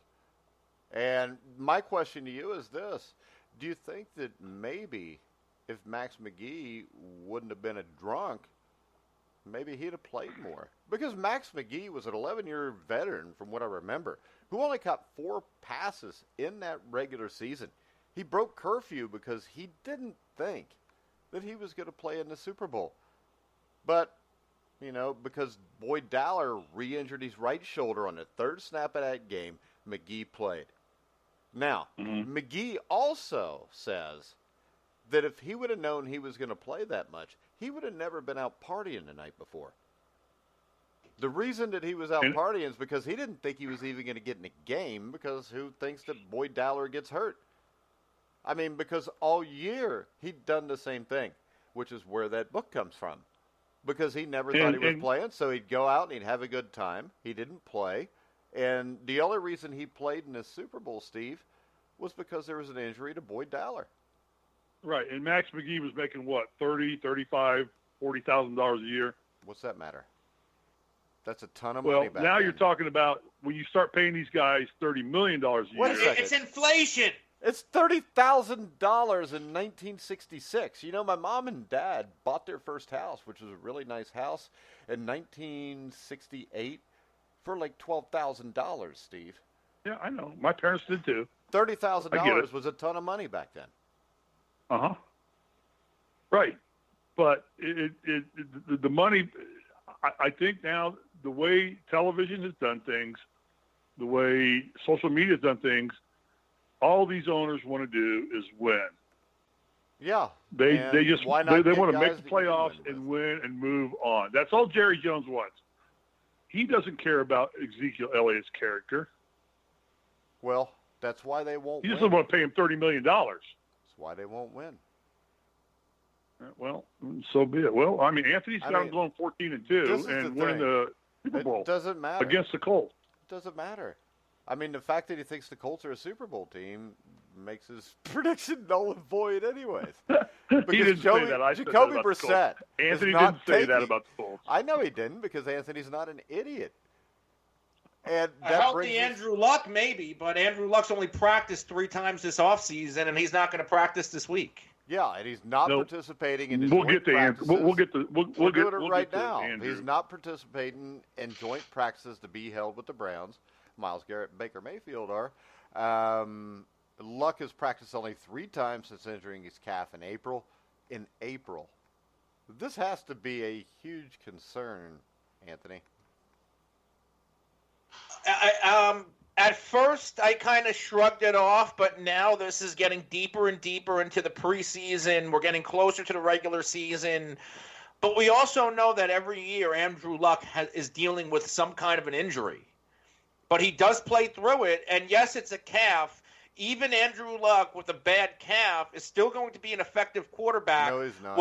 Speaker 1: And my question to you is this. Do you think that maybe if Max McGee wouldn't have been a drunk, maybe he'd have played more? Because Max McGee was an 11-year veteran, from what I remember, who only caught 4 passes in that regular season. He broke curfew because he didn't think that he was going to play in the Super Bowl. But, because Boyd Dowler re-injured his right shoulder on the 3rd snap of that game, McGee played. Now, McGee also says that if he would have known he was going to play that much, he would have never been out partying the night before. The reason that he was out partying is because he didn't think he was even going to get in a game, because who thinks that Boyd Dowler gets hurt? I mean, because all year he'd done the same thing, which is where that book comes from. Because he never thought he was playing, so he'd go out and he'd have a good time. He didn't play. And the only reason he played in the Super Bowl, Steve, was because there was an injury to Boyd Dowler.
Speaker 2: Right, and Max McGee was making what, $30,000, $35,000, $40,000 a year?
Speaker 1: What's that matter? That's a ton of money back
Speaker 2: now
Speaker 1: then.
Speaker 2: You're talking about when you start paying these guys $30 million a year.
Speaker 1: Wait a second.
Speaker 3: It's inflation.
Speaker 1: It's $30,000 in 1966. My mom and dad bought their first house, which was a really nice house, in 1968 for like $12,000, Steve.
Speaker 2: Yeah, I know. My parents did too.
Speaker 1: $30,000 was a ton of money back then.
Speaker 2: Uh-huh. Right. But the money, I think now the way television has done things, the way social media has done things, all these owners want to do is win.
Speaker 1: Yeah.
Speaker 2: They want to make the playoffs
Speaker 1: and
Speaker 2: win and move on. That's all Jerry Jones wants. He doesn't care about Ezekiel Elliott's character.
Speaker 1: Well, that's why they won't win.
Speaker 2: He doesn't want to pay him $30 million.
Speaker 1: That's why they won't win.
Speaker 2: Well, so be it. Well, Anthony's got him going 14-2 and winning the Super Bowl.
Speaker 1: It doesn't matter.
Speaker 2: Against the Colts.
Speaker 1: It doesn't matter. The fact that he thinks the Colts are a Super Bowl team makes his prediction null and void anyways.
Speaker 2: He didn't say that.
Speaker 1: Jacoby Brissett.
Speaker 2: Anthony didn't say that about the Colts.
Speaker 1: I know he didn't, because Anthony's not an idiot. And
Speaker 3: a healthy Andrew Luck, maybe, but Andrew Luck's only practiced 3 times this offseason, and he's not going to practice this week.
Speaker 1: Yeah, and he's not participating in his
Speaker 2: We'll
Speaker 1: joint
Speaker 2: get to
Speaker 1: practices.
Speaker 2: We'll get to
Speaker 1: We'll do it right now.
Speaker 2: Andrew.
Speaker 1: He's not participating in joint practices to be held with the Browns. Miles Garrett and Baker Mayfield are. Luck has practiced only 3 times since injuring his calf in April. This has to be a huge concern, Anthony.
Speaker 3: At first, I kind of shrugged it off, but now this is getting deeper and deeper into the preseason. We're getting closer to the regular season. But we also know that every year Andrew Luck is dealing with some kind of an injury. But he does play through it, and yes, it's a calf. Even Andrew Luck with a bad calf is still going to be an effective quarterback.
Speaker 1: No, he's not.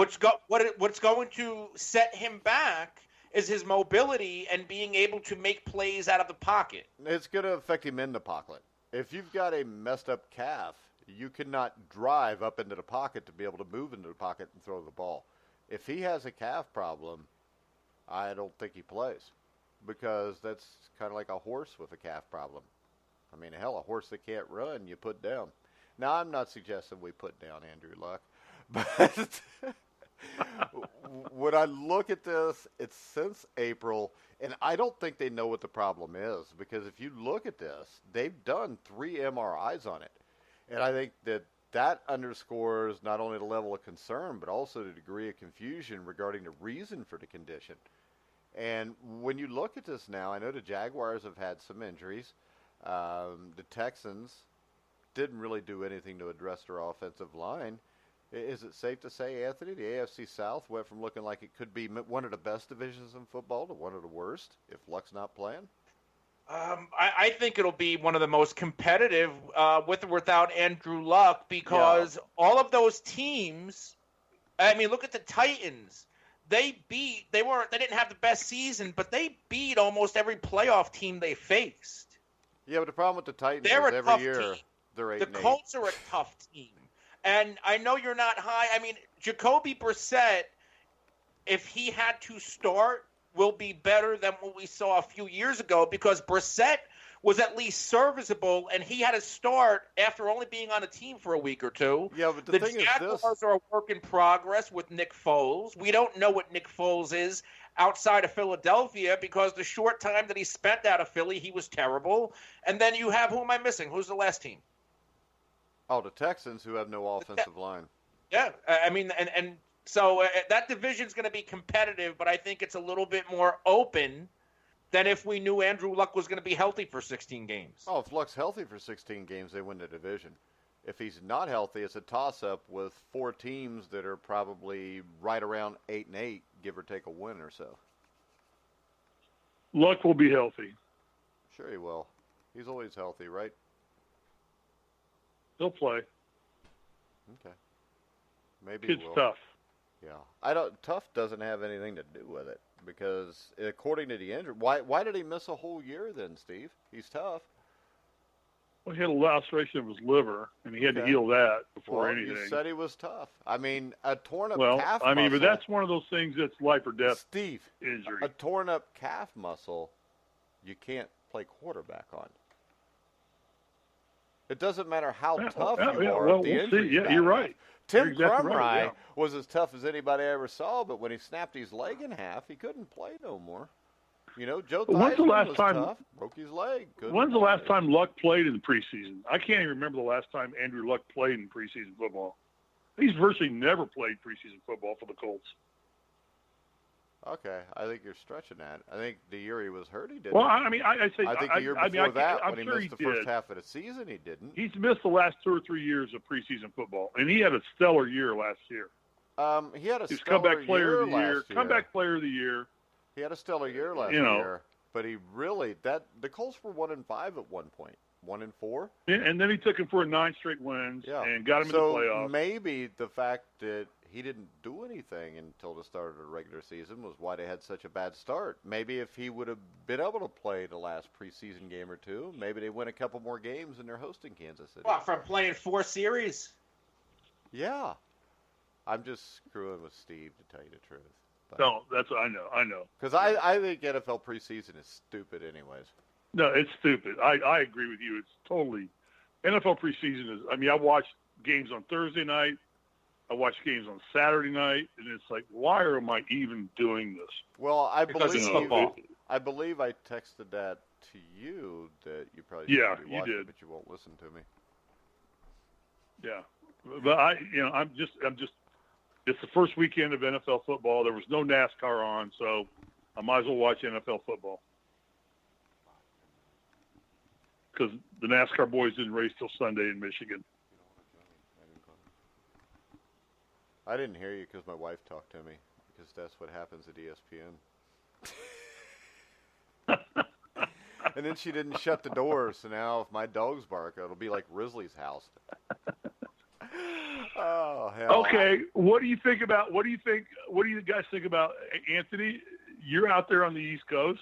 Speaker 3: What's going to set him back is his mobility and being able to make plays out of the pocket.
Speaker 1: It's going to affect him in the pocket. If you've got a messed up calf, you cannot drive up into the pocket to be able to move into the pocket and throw the ball. If he has a calf problem, I don't think he plays, because that's kind of like a horse with a calf problem. A horse that can't run, you put down. Now, I'm not suggesting we put down Andrew Luck, but when I look at this, it's since April, and I don't think they know what the problem is, because if you look at this, they've done 3 MRIs on it, and I think that underscores not only the level of concern, but also the degree of confusion regarding the reason for the condition. And when you look at this now, I know the Jaguars have had some injuries. The Texans didn't really do anything to address their offensive line. Is it safe to say, Anthony, the AFC South went from looking like it could be one of the best divisions in football to one of the worst if Luck's not playing?
Speaker 3: I think it'll be one of the most competitive with or without Andrew Luck, because all of those teams, look at the Titans. They didn't have the best season, but they beat almost every playoff team they faced.
Speaker 1: Yeah, but the problem with the Titans is every year they're 8-8.
Speaker 3: The Colts are a tough team. And I know you're not high. Jacoby Brissett, if he had to start, will be better than what we saw a few years ago, because Brissett was at least serviceable, and he had to start after only being on a team for a week or two.
Speaker 1: Yeah, but the thing
Speaker 3: Jaguars
Speaker 1: is this.
Speaker 3: are a work in progress with Nick Foles. We don't know what Nick Foles is outside of Philadelphia because the short time that he spent out of Philly, he was terrible. And then you have, who am I missing? Who's the last team?
Speaker 1: Oh, the Texans, who have no offensive line.
Speaker 3: Yeah, I mean, and so that division's going to be competitive, but I think it's a little bit more open than if we knew Andrew Luck was going to be healthy for 16 games.
Speaker 1: Oh, if Luck's healthy for 16 games, they win the division. If he's not healthy, it's a toss-up with 4 teams that are probably right around 8-8, give or take a win or so.
Speaker 2: Luck will be healthy.
Speaker 1: Sure he will. He's always healthy, right?
Speaker 2: He'll play.
Speaker 1: Okay. Maybe
Speaker 2: Kid's
Speaker 1: he will.
Speaker 2: tough.
Speaker 1: Yeah. Tough doesn't have anything to do with it because according to the injury, why did he miss a whole year then, Steve? He's tough.
Speaker 2: Well, he had a laceration of his liver, and he had to heal that before anything.
Speaker 1: You said he was tough. I mean, a torn up calf
Speaker 2: muscle.
Speaker 1: muscle.
Speaker 2: But that's one of those things that's life or death.
Speaker 1: Steve,
Speaker 2: injury.
Speaker 1: A torn up calf muscle, you can't play quarterback on. It doesn't matter how tough you are.
Speaker 2: Well, we'll see. Yeah, you're right.
Speaker 1: Tim
Speaker 2: exactly
Speaker 1: Crumry was as tough as anybody I ever saw, but when he snapped his leg in half, he couldn't play no more. You know, Joe Theismann was tough, broke his leg.
Speaker 2: When's the last time Luck played in the preseason? I can't even remember the last time Andrew Luck played in preseason football. He's virtually never played preseason football for the Colts.
Speaker 1: Okay, I think you're stretching that. I think the year he was hurt, he didn't.
Speaker 2: Well, I mean, I think
Speaker 1: the year before that, when he missed the first half of the season, he didn't.
Speaker 2: He's missed the last 2 or 3 years of preseason football, and he had a stellar year last year.
Speaker 1: He had a stellar
Speaker 2: comeback player of the year.
Speaker 1: last year.
Speaker 2: Comeback player of the year.
Speaker 1: He had a stellar year last year, but he really the Colts were 1-5 at one point, 1-4.
Speaker 2: And then he took him for 9 straight wins and got him in the playoffs.
Speaker 1: So maybe the fact that he didn't do anything until the start of the regular season was why they had such a bad start. Maybe if he would have been able to play the last preseason game or two, maybe they win a couple more games and they're hosting Kansas City.
Speaker 3: What, from playing 4 series?
Speaker 1: Yeah. I'm just screwing with Steve, to tell you the truth. But,
Speaker 2: no, that's I know.
Speaker 1: Because I think NFL preseason is stupid anyways.
Speaker 2: No, it's stupid. I agree with you. It's totally – NFL preseason is – I mean, I watch games on Thursday night. I watch games on Saturday night, and it's like, why am I even doing this?
Speaker 1: Well, I
Speaker 3: because it's football.
Speaker 1: believe I texted that to you that you probably should be watching, but you won't listen to me.
Speaker 2: Yeah, but I'm just. It's the first weekend of NFL football. There was no NASCAR on, so I might as well watch NFL football because the NASCAR boys didn't race till Sunday in Michigan.
Speaker 1: I didn't hear you because my wife talked to me, because that's what happens at ESPN. And then she didn't shut the door, so now if my dogs bark, it'll be like Risley's house. Oh, hell.
Speaker 2: Okay, what do you guys think about Anthony? You're out there on the East Coast.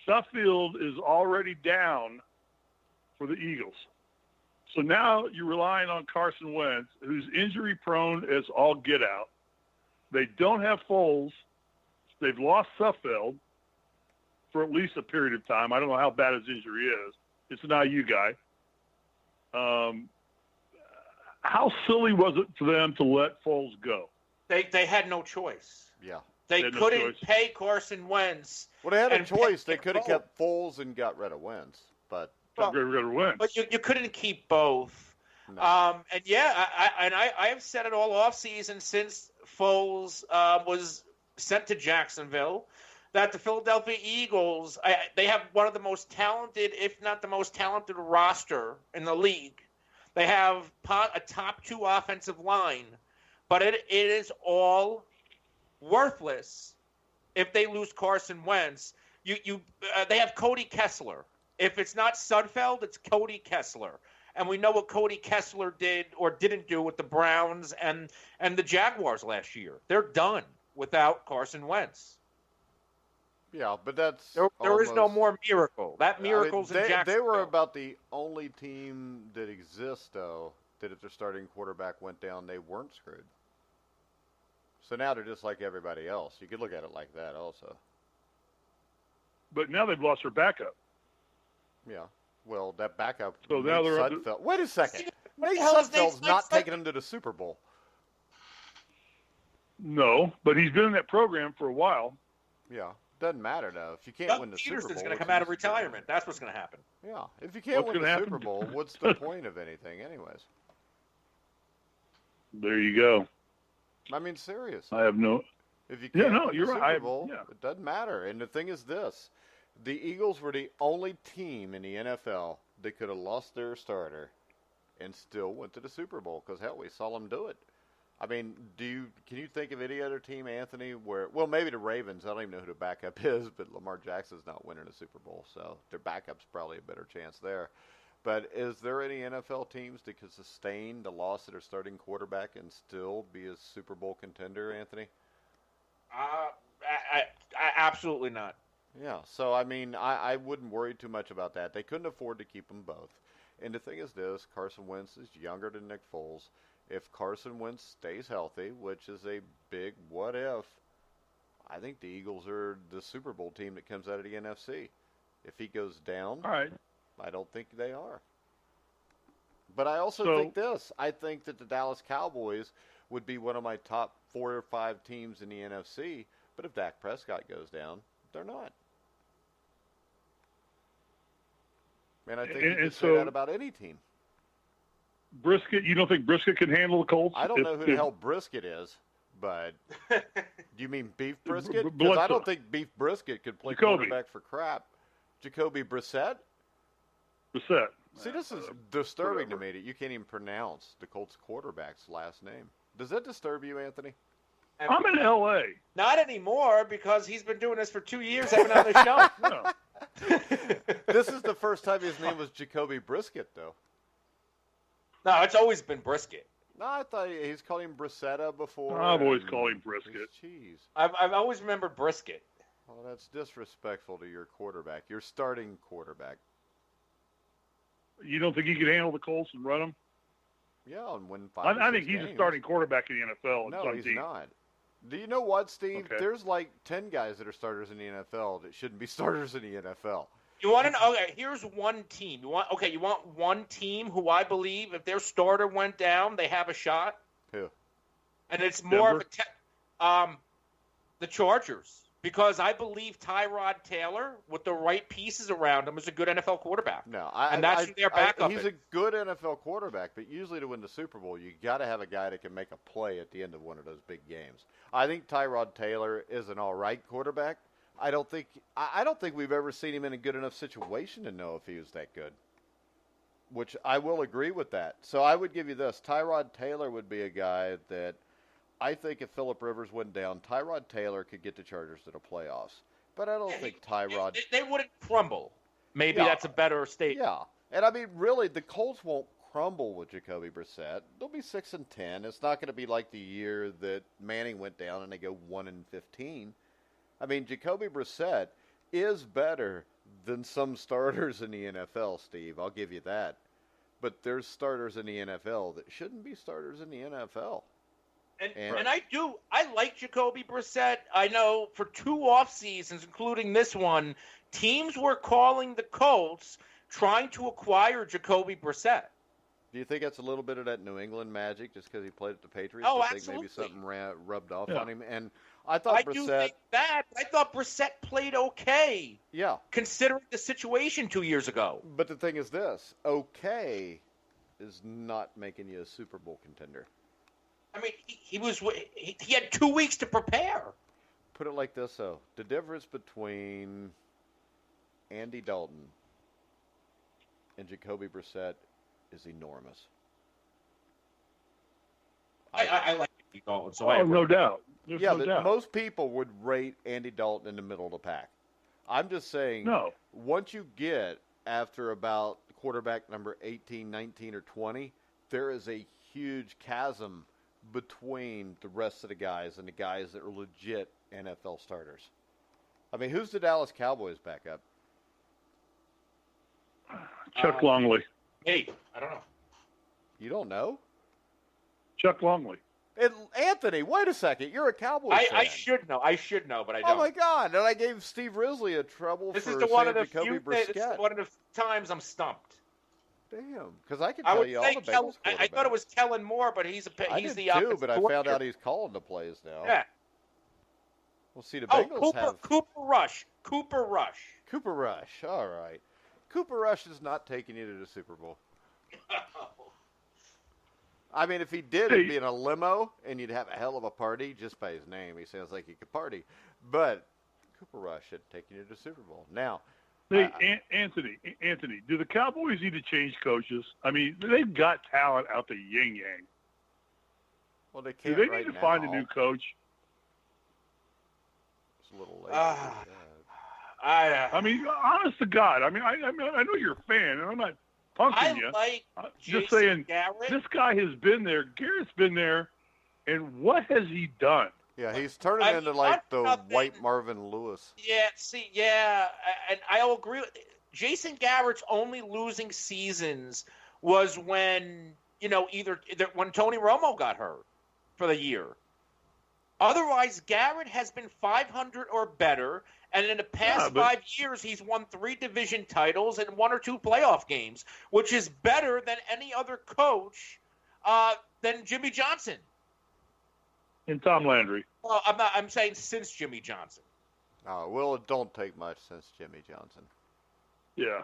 Speaker 2: Suffield is already down for the Eagles. So now you're relying on Carson Wentz, who's injury prone as all get out. They don't have Foles. They've lost Suffield for at least a period of time. I don't know how bad his injury is. It's an IU guy. How silly was it for them to let Foles go?
Speaker 3: They had no choice.
Speaker 1: Yeah.
Speaker 3: They couldn't pay Carson Wentz.
Speaker 1: Well, they had a choice. They could have kept Foles and got rid of Wentz, but
Speaker 3: but you couldn't keep both.
Speaker 1: No.
Speaker 3: I have said it all off season since Foles was sent to Jacksonville that the Philadelphia Eagles they have one of the most talented, if not the most talented roster in the league. They have a top 2 offensive line, but it is all worthless if they lose Carson Wentz. They have Cody Kessler. If it's not Sudfeld, it's Cody Kessler. And we know what Cody Kessler did or didn't do with the Browns and the Jaguars last year. They're done without Carson Wentz.
Speaker 1: Yeah, but that's
Speaker 3: there is no more miracle. That miracle's in Jacksonville.
Speaker 1: They were about the only team that exists, though, that if their starting quarterback went down, they weren't screwed. So now they're just like everybody else. You could look at it like that also.
Speaker 2: But now they've lost their backup.
Speaker 1: Yeah. Well, that backup.
Speaker 2: So now they're up
Speaker 1: Sudfeld. Wait a second. Nate
Speaker 3: hell is Nate
Speaker 1: Sudfeld's not
Speaker 3: Sudfeld?
Speaker 1: taking him to the Super Bowl.
Speaker 2: No, but he's been in that program for a while.
Speaker 1: Yeah. Doesn't matter though. If you can't
Speaker 3: Doug
Speaker 1: win the Super Bowl,
Speaker 3: Peterson's going to come
Speaker 1: what's
Speaker 3: out of
Speaker 1: the use doing it?
Speaker 3: retirement. That's what's going to happen.
Speaker 1: Yeah. If you can't
Speaker 2: What's
Speaker 1: win the
Speaker 2: gonna
Speaker 1: Super
Speaker 2: happen?
Speaker 1: Bowl, what's the point of anything, anyways?
Speaker 2: There you go.
Speaker 1: I mean, serious.
Speaker 2: I have no.
Speaker 1: If you
Speaker 2: Yeah,
Speaker 1: can't
Speaker 2: no,
Speaker 1: win
Speaker 2: you're
Speaker 1: the
Speaker 2: right.
Speaker 1: Super Bowl,
Speaker 2: Yeah.
Speaker 1: it doesn't matter. And the thing is this. The Eagles were the only team in the NFL that could have lost their starter and still went to the Super Bowl because, hell, we saw them do it. I mean, can you think of any other team, Anthony, where, well, maybe the Ravens. I don't even know who the backup is, but Lamar Jackson's not winning a Super Bowl, so their backup's probably a better chance there. But is there any NFL teams that could sustain the loss of their starting quarterback and still be a Super Bowl contender, Anthony?
Speaker 3: Absolutely not.
Speaker 1: Yeah, so I mean, I wouldn't worry too much about that. They couldn't afford to keep them both. And the thing is this, Carson Wentz is younger than Nick Foles. If Carson Wentz stays healthy, which is a big what if, I think the Eagles are the Super Bowl team that comes out of the NFC. If he goes down,
Speaker 2: All right.
Speaker 1: I don't think they are. But I also think this. I think that the Dallas Cowboys would be one of my top 4 or 5 teams in the NFC. But if Dak Prescott goes down, they're not. And I think you can say that about any team.
Speaker 2: Brisket, you don't think Brisket can handle the Colts?
Speaker 1: I don't know who the hell Brisket is, but do you mean Beef Brisket? Because I don't think Beef Brisket could play quarterback for crap. Jacoby Brissett?
Speaker 2: Brissett.
Speaker 1: See, this is disturbing to me that you can't even pronounce the Colts quarterback's last name. Does that disturb you, Anthony?
Speaker 2: I'm in L.A.
Speaker 3: Not anymore because he's been doing this for 2 years. I've been on the show.
Speaker 2: No.
Speaker 1: This is the first time his name was Jacoby Brisket, though.
Speaker 3: No, it's always been Brisket.
Speaker 1: No, I thought he's called him Brissetta before.
Speaker 2: I've always called him Brisket.
Speaker 1: Jeez.
Speaker 3: I've always remembered Brisket.
Speaker 1: Well, that's disrespectful to your quarterback, your starting quarterback.
Speaker 2: You don't think he can handle the Colts and run them?
Speaker 1: Yeah, and win 5
Speaker 2: I think he's
Speaker 1: games.
Speaker 2: a starting quarterback in the NFL.
Speaker 1: No, he's not. Do you know what, Steve?
Speaker 2: Okay.
Speaker 1: There's like 10 guys that are starters in the NFL that shouldn't be starters in the NFL.
Speaker 3: You want to? Okay, here's one team. You want one team who I believe if their starter went down, they have a shot.
Speaker 1: Who?
Speaker 3: And it's more of a the Chargers, because I believe Tyrod Taylor, with the right pieces around him, is a good NFL quarterback.
Speaker 1: No,
Speaker 3: that's their backup.
Speaker 1: He's a good NFL quarterback, but usually to win the Super Bowl, you got to have a guy that can make a play at the end of one of those big games. I think Tyrod Taylor is an all right quarterback. I don't think we've ever seen him in a good enough situation to know if he was that good. Which I will agree with that. So I would give you this: Tyrod Taylor would be a guy that I think if Phillip Rivers went down, Tyrod Taylor could get the Chargers to the playoffs. But I don't think Tyrod.
Speaker 3: They wouldn't crumble. Maybe that's a better statement.
Speaker 1: Yeah, and I mean, really, the Colts won't crumble with Jacoby Brissett. They'll be 6-10. It's not going to be like the year that Manning went down and they go 1-15. I mean, Jacoby Brissett is better than some starters in the NFL, Steve. I'll give you that. But there's starters in the NFL that shouldn't be starters in the NFL.
Speaker 3: And I like Jacoby Brissett. I know for 2 off seasons, including this one, teams were calling the Colts trying to acquire Jacoby Brissett.
Speaker 1: Do you think that's a little bit of that New England magic just because he played at the Patriots?
Speaker 3: Oh,
Speaker 1: I think
Speaker 3: absolutely.
Speaker 1: maybe something rubbed off on him. And I thought Brissett.
Speaker 3: Do think that. I thought Brissett played okay.
Speaker 1: Yeah.
Speaker 3: Considering the situation 2 years ago.
Speaker 1: But the thing is this: okay is not making you a Super Bowl contender.
Speaker 3: I mean, he had 2 weeks to prepare.
Speaker 1: Put it like this, though: the difference between Andy Dalton and Jacoby Brissett is enormous.
Speaker 3: I like Andy Dalton, so
Speaker 2: no doubt. There's no doubt.
Speaker 1: Most people would rate Andy Dalton in the middle of the pack. I'm just saying, once you get after about quarterback number 18, 19, or 20, there is a huge chasm between the rest of the guys and the guys that are legit NFL starters. I mean, who's the Dallas Cowboys backup?
Speaker 2: Chuck Longley.
Speaker 3: Hey, I don't know.
Speaker 1: You don't know?
Speaker 2: Chuck Longley.
Speaker 1: And Anthony, wait a second. You're a Cowboys fan.
Speaker 3: I should know. I should know, but I don't.
Speaker 1: Oh, my God. And I gave Steve Risley a trouble
Speaker 3: This
Speaker 1: for
Speaker 3: is the one
Speaker 1: saying
Speaker 3: of the
Speaker 1: Jacoby
Speaker 3: few.
Speaker 1: Brissett.
Speaker 3: This is one of the times I'm stumped.
Speaker 1: Damn. Because I can
Speaker 3: I
Speaker 1: tell
Speaker 3: would
Speaker 1: you all
Speaker 3: say
Speaker 1: the Bengals
Speaker 3: I thought it was Kellen Moore, but he's
Speaker 1: I
Speaker 3: the
Speaker 1: did too,
Speaker 3: offensive
Speaker 1: but I found
Speaker 3: coordinator.
Speaker 1: out he's calling the plays now.
Speaker 3: Yeah.
Speaker 1: Well, see, the Bengals have...
Speaker 3: Cooper Rush.
Speaker 1: Cooper Rush. All right. Cooper Rush is not taking you to the Super Bowl. I mean, if he did, it'd be in a limo, and you'd have a hell of a party just by his name. He sounds like he could party. But Cooper Rush should take you to the Super Bowl. Now,
Speaker 2: Anthony, do the Cowboys need to change coaches? I mean, they've got talent out the yin-yang.
Speaker 1: Well, they can't
Speaker 2: Do they
Speaker 1: right
Speaker 2: need to
Speaker 1: now.
Speaker 2: find a new coach?
Speaker 1: It's a little late.
Speaker 3: I
Speaker 2: mean, honest to God, I mean, I know you're a fan, and I'm not punking you.
Speaker 3: like
Speaker 2: just
Speaker 3: Jason
Speaker 2: saying,
Speaker 3: Garrett.
Speaker 2: this guy has been there. Garrett's been there, and what has he done?
Speaker 1: Yeah, he's turning into like the white Marvin Lewis.
Speaker 3: Yeah, and I'll agree with Jason Garrett's only losing seasons was when, either when Tony Romo got hurt for the year. Otherwise, Garrett has been 500 or better, and in the past 5 years, he's won 3 division titles and 1 or 2 playoff games, which is better than any other coach than Jimmy Johnson.
Speaker 2: And Tom Landry.
Speaker 3: Well, I'm saying since Jimmy Johnson.
Speaker 1: Well, it don't take much since Jimmy Johnson.
Speaker 2: Yeah.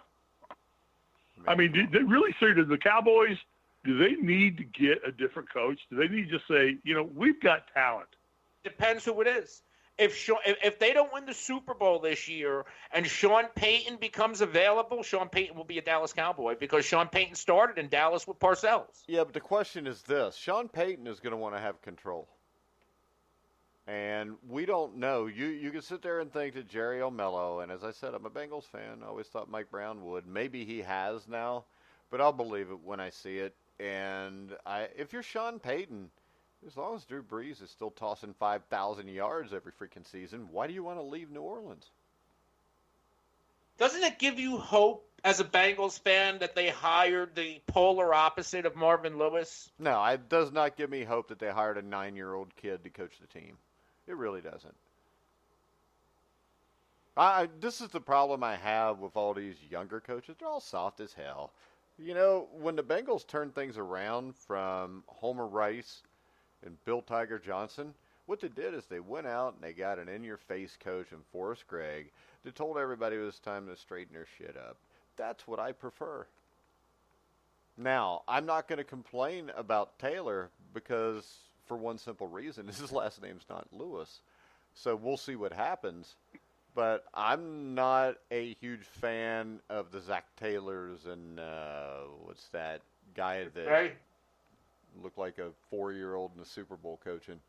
Speaker 2: I mean, really, sir, do the Cowboys, do they need to get a different coach? Do they need to just say, we've got talent?
Speaker 3: Depends who it is. If they don't win the Super Bowl this year and Sean Payton becomes available, Sean Payton will be a Dallas Cowboy because Sean Payton started in Dallas with Parcells.
Speaker 1: Yeah, but the question is this. Sean Payton is going to want to have control. And we don't know. You can sit there and think that Jerry O'Mello, and as I said, I'm a Bengals fan. I always thought Mike Brown would. Maybe he has now, but I'll believe it when I see it. And if you're Sean Payton, as long as Drew Brees is still tossing 5,000 yards every freaking season, why do you want to leave New Orleans?
Speaker 3: Doesn't it give you hope as a Bengals fan that they hired the polar opposite of Marvin Lewis?
Speaker 1: No, it does not give me hope that they hired a 9-year-old kid to coach the team. It really doesn't. This is the problem I have with all these younger coaches. They're all soft as hell. When the Bengals turned things around from Homer Rice and Bill Tiger Johnson, what they did is they went out and they got an in-your-face coach in Forrest Gregg that told everybody it was time to straighten their shit up. That's what I prefer. Now, I'm not going to complain about Taylor because, for one simple reason, his last name's not Lewis. So we'll see what happens. But I'm not a huge fan of the Zach Taylors and what's that guy that looked like a 4-year-old in the Super Bowl coaching?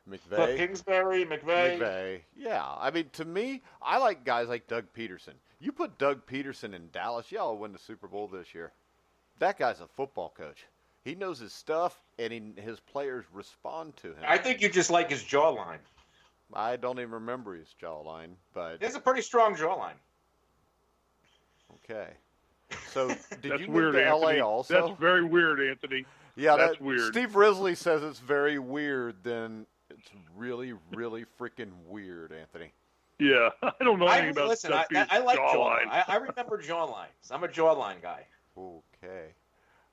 Speaker 1: McVay.
Speaker 3: Kingsbury,
Speaker 1: McVay. Yeah. I mean, to me, I like guys like Doug Peterson. You put Doug Peterson in Dallas, y'all will win the Super Bowl this year. That guy's a football coach. He knows his stuff, and his players respond to him.
Speaker 3: I think you just like his jawline.
Speaker 1: I don't even remember his jawline, but...
Speaker 3: He has a pretty strong jawline.
Speaker 1: Okay. So, did you
Speaker 2: move
Speaker 1: to
Speaker 2: Anthony.
Speaker 1: L.A. also?
Speaker 2: That's very weird, Anthony.
Speaker 1: Yeah,
Speaker 2: that's weird.
Speaker 1: Steve Risley says it's very weird, then it's really, really freaking weird, Anthony.
Speaker 2: Yeah, I don't know anything about
Speaker 3: listen,
Speaker 2: Doug
Speaker 3: I like
Speaker 2: jawline.
Speaker 3: I remember jawlines. I'm a jawline guy.
Speaker 1: Okay.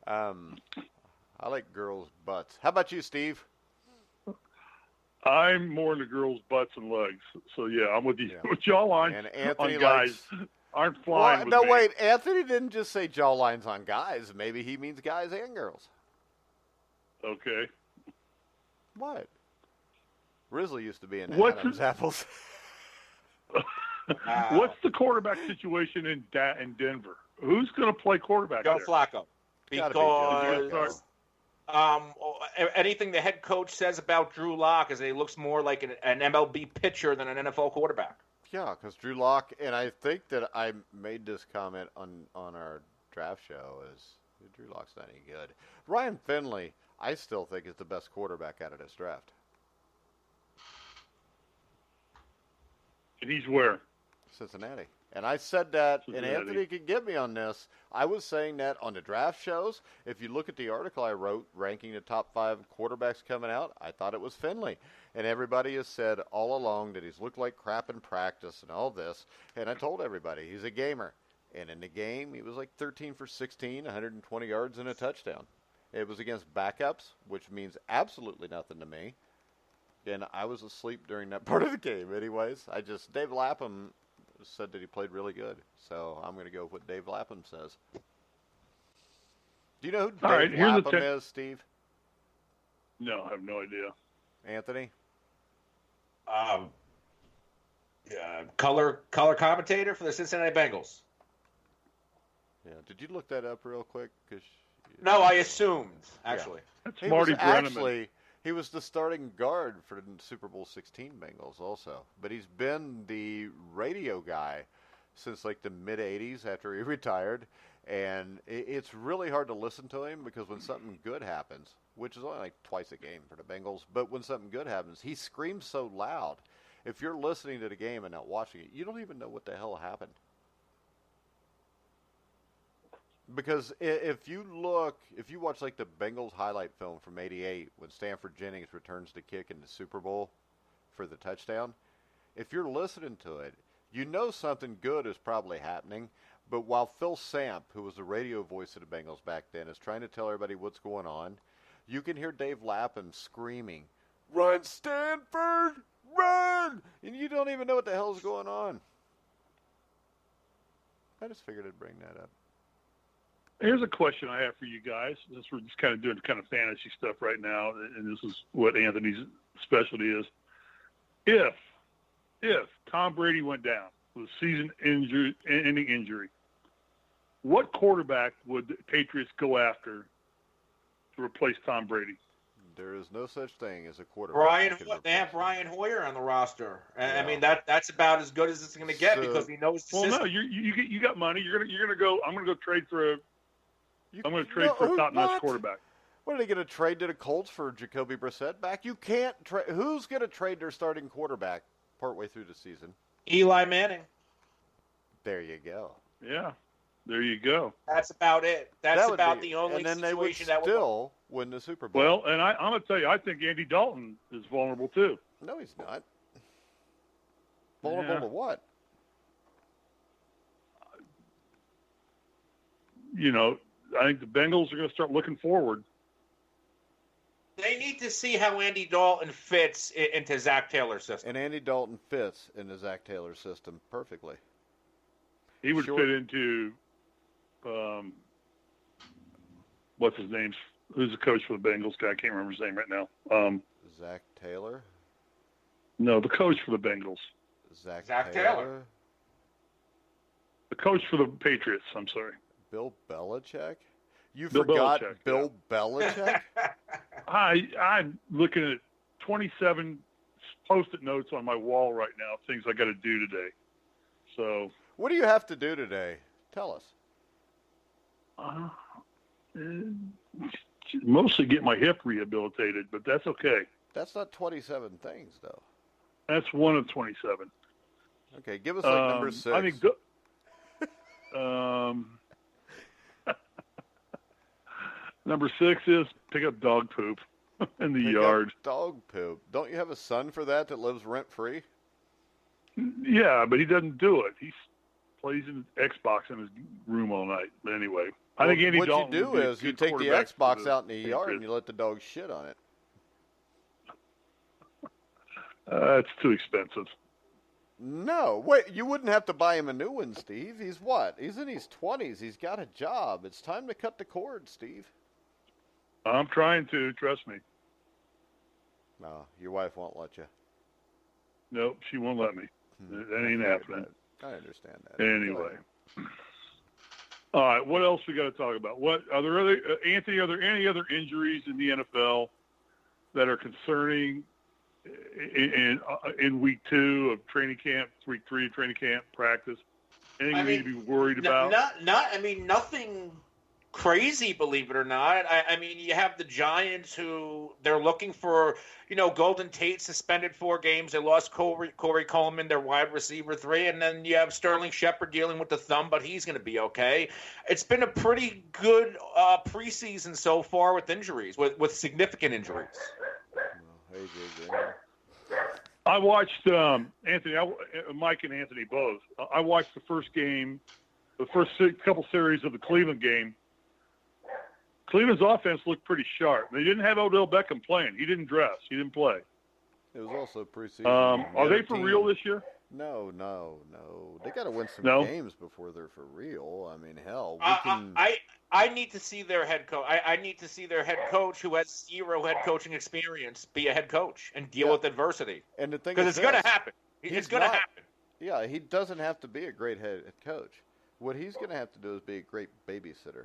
Speaker 1: I like girls' butts. How about you, Steve?
Speaker 2: I'm more into girls' butts and legs. So, yeah, I'm with you.
Speaker 1: Yeah.
Speaker 2: Jawlines
Speaker 1: And Anthony
Speaker 2: on guys aren't flying with
Speaker 1: no,
Speaker 2: me.
Speaker 1: wait. Anthony didn't just say jawlines on guys. Maybe he means guys and girls.
Speaker 2: Okay.
Speaker 1: What? Risley used to be in
Speaker 2: What's
Speaker 1: Adam's Apples.
Speaker 2: What's the quarterback situation in Denver? Who's going to play quarterback
Speaker 3: Joe
Speaker 2: there?
Speaker 3: Flacco.
Speaker 1: Gotta be Joe
Speaker 3: Because
Speaker 1: Flacco.
Speaker 3: anything the head coach says about Drew Lock is that he looks more like an MLB pitcher than an NFL quarterback.
Speaker 1: Yeah, because Drew Lock, and I think that I made this comment on our draft show, is Drew Lock's not any good. Ryan Finley, I still think is the best quarterback out of this draft.
Speaker 2: And he's where?
Speaker 1: Cincinnati. And I said that, and
Speaker 2: Cincinnati.
Speaker 1: Anthony could get me on this. I was saying that on the draft shows. If you look at the article I wrote ranking the top 5 quarterbacks coming out, I thought it was Finley. And everybody has said all along that he's looked like crap in practice and all this. And I told everybody he's a gamer. And in the game, he was like 13 for 16, 120 yards and a touchdown. It was against backups, which means absolutely nothing to me. And I was asleep during that part of the game anyways. Dave Lapham said that he played really good. So I'm going to go with what Dave Lapham says. Do you know who Dave Lapham is, Steve?
Speaker 2: No, I have no idea.
Speaker 1: Anthony?
Speaker 3: Color commentator for the Cincinnati Bengals.
Speaker 1: Yeah. Did you look that up real quick?
Speaker 3: No, I assumed, actually.
Speaker 2: Yeah. That's Marty Brenneman.
Speaker 1: Actually, he was the starting guard for the Super Bowl 16 Bengals also. But he's been the radio guy since like the mid-'80s after he retired. And it's really hard to listen to him because when something good happens, which is only like twice a game for the Bengals, but when something good happens, he screams so loud. If you're listening to the game and not watching it, you don't even know what the hell happened. Because if you watch like the Bengals highlight film from '88 when Stanford Jennings returns the kick in the Super Bowl for the touchdown, if you're listening to it, you know something good is probably happening. But while Phil Samp, who was the radio voice of the Bengals back then, is trying to tell everybody what's going on, you can hear Dave Lapham screaming, "Run, Stanford, run!" And you don't even know what the hell's going on. I just figured I'd bring that up.
Speaker 2: Here's a question I have for you guys, since we're just kind of doing kind of fantasy stuff right now, and this is what Anthony's specialty is. If Tom Brady went down with a season-ending injury, what quarterback would the Patriots go after to replace Tom Brady?
Speaker 1: There is no such thing as a quarterback.
Speaker 3: They have Brian Hoyer on the roster. Yeah. I mean, that's about as good as it's going to get because he knows the system.
Speaker 2: No, you got money. You're gonna go. I'm gonna go trade for a. I'm going to trade for a top-notch quarterback.
Speaker 1: What are they going to trade to the Colts for Jacoby Brissett back? You can't trade. Who's going to trade their starting quarterback partway through the season?
Speaker 3: Eli Manning.
Speaker 1: There you go.
Speaker 2: Yeah, there you go.
Speaker 3: That's about it. That's about the only
Speaker 1: and then
Speaker 3: situation
Speaker 1: they would still win the Super Bowl.
Speaker 2: Well, and I'm going to tell you, I think Andy Dalton is vulnerable too.
Speaker 1: No, he's not. Vulnerable to what?
Speaker 2: You know, I think the Bengals are going to start looking forward.
Speaker 3: They need to see how Andy Dalton fits into Zach Taylor's system.
Speaker 1: And Andy Dalton fits into Zach Taylor's system perfectly.
Speaker 2: He would fit into, what's his name? Who's the coach for the Bengals guy? I can't remember his name right now.
Speaker 1: Zach Taylor?
Speaker 2: No, the coach for the Bengals.
Speaker 3: Zach Taylor.
Speaker 2: The coach for the Patriots, I'm sorry.
Speaker 1: Bill Belichick? You
Speaker 2: Bill
Speaker 1: forgot
Speaker 2: Belichick,
Speaker 1: Bill Belichick?
Speaker 2: I'm looking at 27 Post-it notes on my wall right now, things I got to do today. So,
Speaker 1: what do you have to do today? Tell us.
Speaker 2: Mostly get my hip rehabilitated, but that's okay.
Speaker 1: That's not 27 things, though.
Speaker 2: That's one of 27.
Speaker 1: Okay, give us like number 6.
Speaker 2: I think. Number 6 is pick up dog poop in the yard.
Speaker 1: Dog poop. Don't you have a son for that lives rent-free?
Speaker 2: Yeah, but he doesn't do it. He plays in Xbox in his room all night. But anyway, I think Andy Dalton.
Speaker 1: What you do is you take the Xbox out in the yard and you let the dog shit on it.
Speaker 2: It's too expensive.
Speaker 1: No, wait, you wouldn't have to buy him a new one, Steve. He's what? He's in his 20s. He's got a job. It's time to cut the cord, Steve.
Speaker 2: I'm trying to, trust me.
Speaker 1: No, your wife won't let you.
Speaker 2: Nope, she won't let me. That ain't happening.
Speaker 1: I understand that.
Speaker 2: Anyway. All right, what else we got to talk about? What are there Anthony, are there any other injuries in the NFL that are concerning in week 2 of training camp, week 3 of training camp practice? Anything we need to be worried about?
Speaker 3: Nothing crazy, believe it or not. I mean, you have the Giants who they're looking for, Golden Tate suspended 4 games. They lost Corey Coleman, their wide receiver 3. And then you have Sterling Shepard dealing with the thumb, but he's going to be okay. It's been a pretty good preseason so far with injuries, with significant injuries.
Speaker 2: I watched Anthony, Mike and Anthony both. I watched the first game, the first couple series of the Cleveland game. Cleveland's offense looked pretty sharp. They didn't have Odell Beckham playing. He didn't dress. He didn't play.
Speaker 1: It was also preseason.
Speaker 2: Are they for real this year?
Speaker 1: No. They got to win some games before they're for real. I mean, hell,
Speaker 3: I need to see their head coach. I need to see their head coach, who has 0 head coaching experience, be a head coach and deal with adversity.
Speaker 1: And the thing
Speaker 3: because it's going to happen. It's going to happen.
Speaker 1: Yeah, he doesn't have to be a great head coach. What he's going to have to do is be a great babysitter.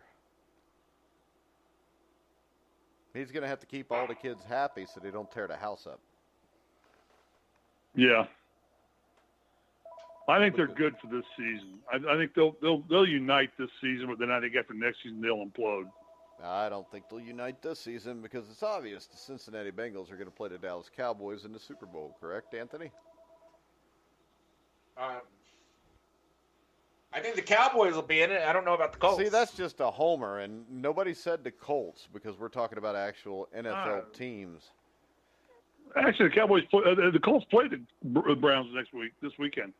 Speaker 1: He's going to have to keep all the kids happy so they don't tear the house up.
Speaker 2: Yeah. I think they're good for this season. I think they'll unite this season, but then I think after next season they'll implode.
Speaker 1: I don't think they'll unite this season because it's obvious the Cincinnati Bengals are going to play the Dallas Cowboys in the Super Bowl, correct, Anthony?
Speaker 3: I think the Cowboys will be in it. I don't know about the Colts.
Speaker 1: See, that's just a homer, and nobody said the Colts because we're talking about actual NFL teams.
Speaker 2: Actually, the Colts play the Browns this weekend.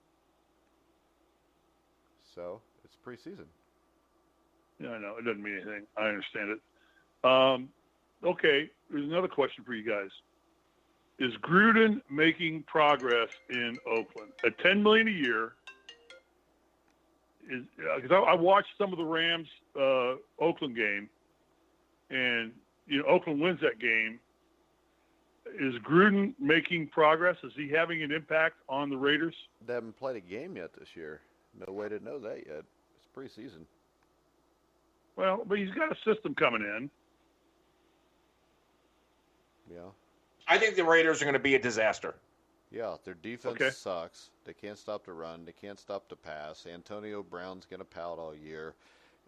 Speaker 1: So it's preseason.
Speaker 2: Yeah, I know. It doesn't mean anything. I understand it. Okay, there's another question for you guys. Is Gruden making progress in Oakland? At $10 million a year, because I watched some of the Rams Oakland game, and Oakland wins that game. Is Gruden making progress? Is he having an impact on the Raiders?
Speaker 1: They haven't played a game yet this year. No way to know that yet. It's preseason.
Speaker 2: Well, but he's got a system coming in.
Speaker 1: Yeah.
Speaker 3: I think the Raiders are going to be a disaster.
Speaker 1: Yeah, their defense sucks. They can't stop the run. They can't stop the pass. Antonio Brown's going to pout all year.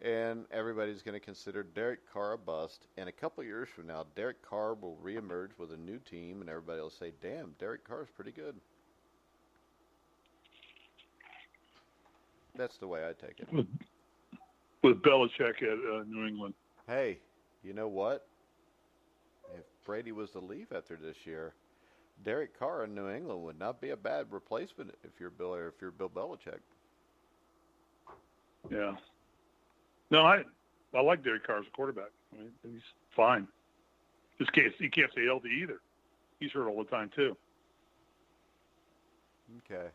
Speaker 1: And everybody's going to consider Derek Carr a bust. And a couple years from now, Derek Carr will reemerge with a new team, and everybody will say, damn, Derek Carr's pretty good. That's the way I take it.
Speaker 2: With Belichick at New England.
Speaker 1: Hey, you know what? If Brady was to leave after this year, Derek Carr in New England would not be a bad replacement if you're Bill Belichick.
Speaker 2: Yeah. No, I like Derek Carr as a quarterback. I mean, he's fine. He can't stay healthy either. He's hurt all the time too.
Speaker 1: Okay.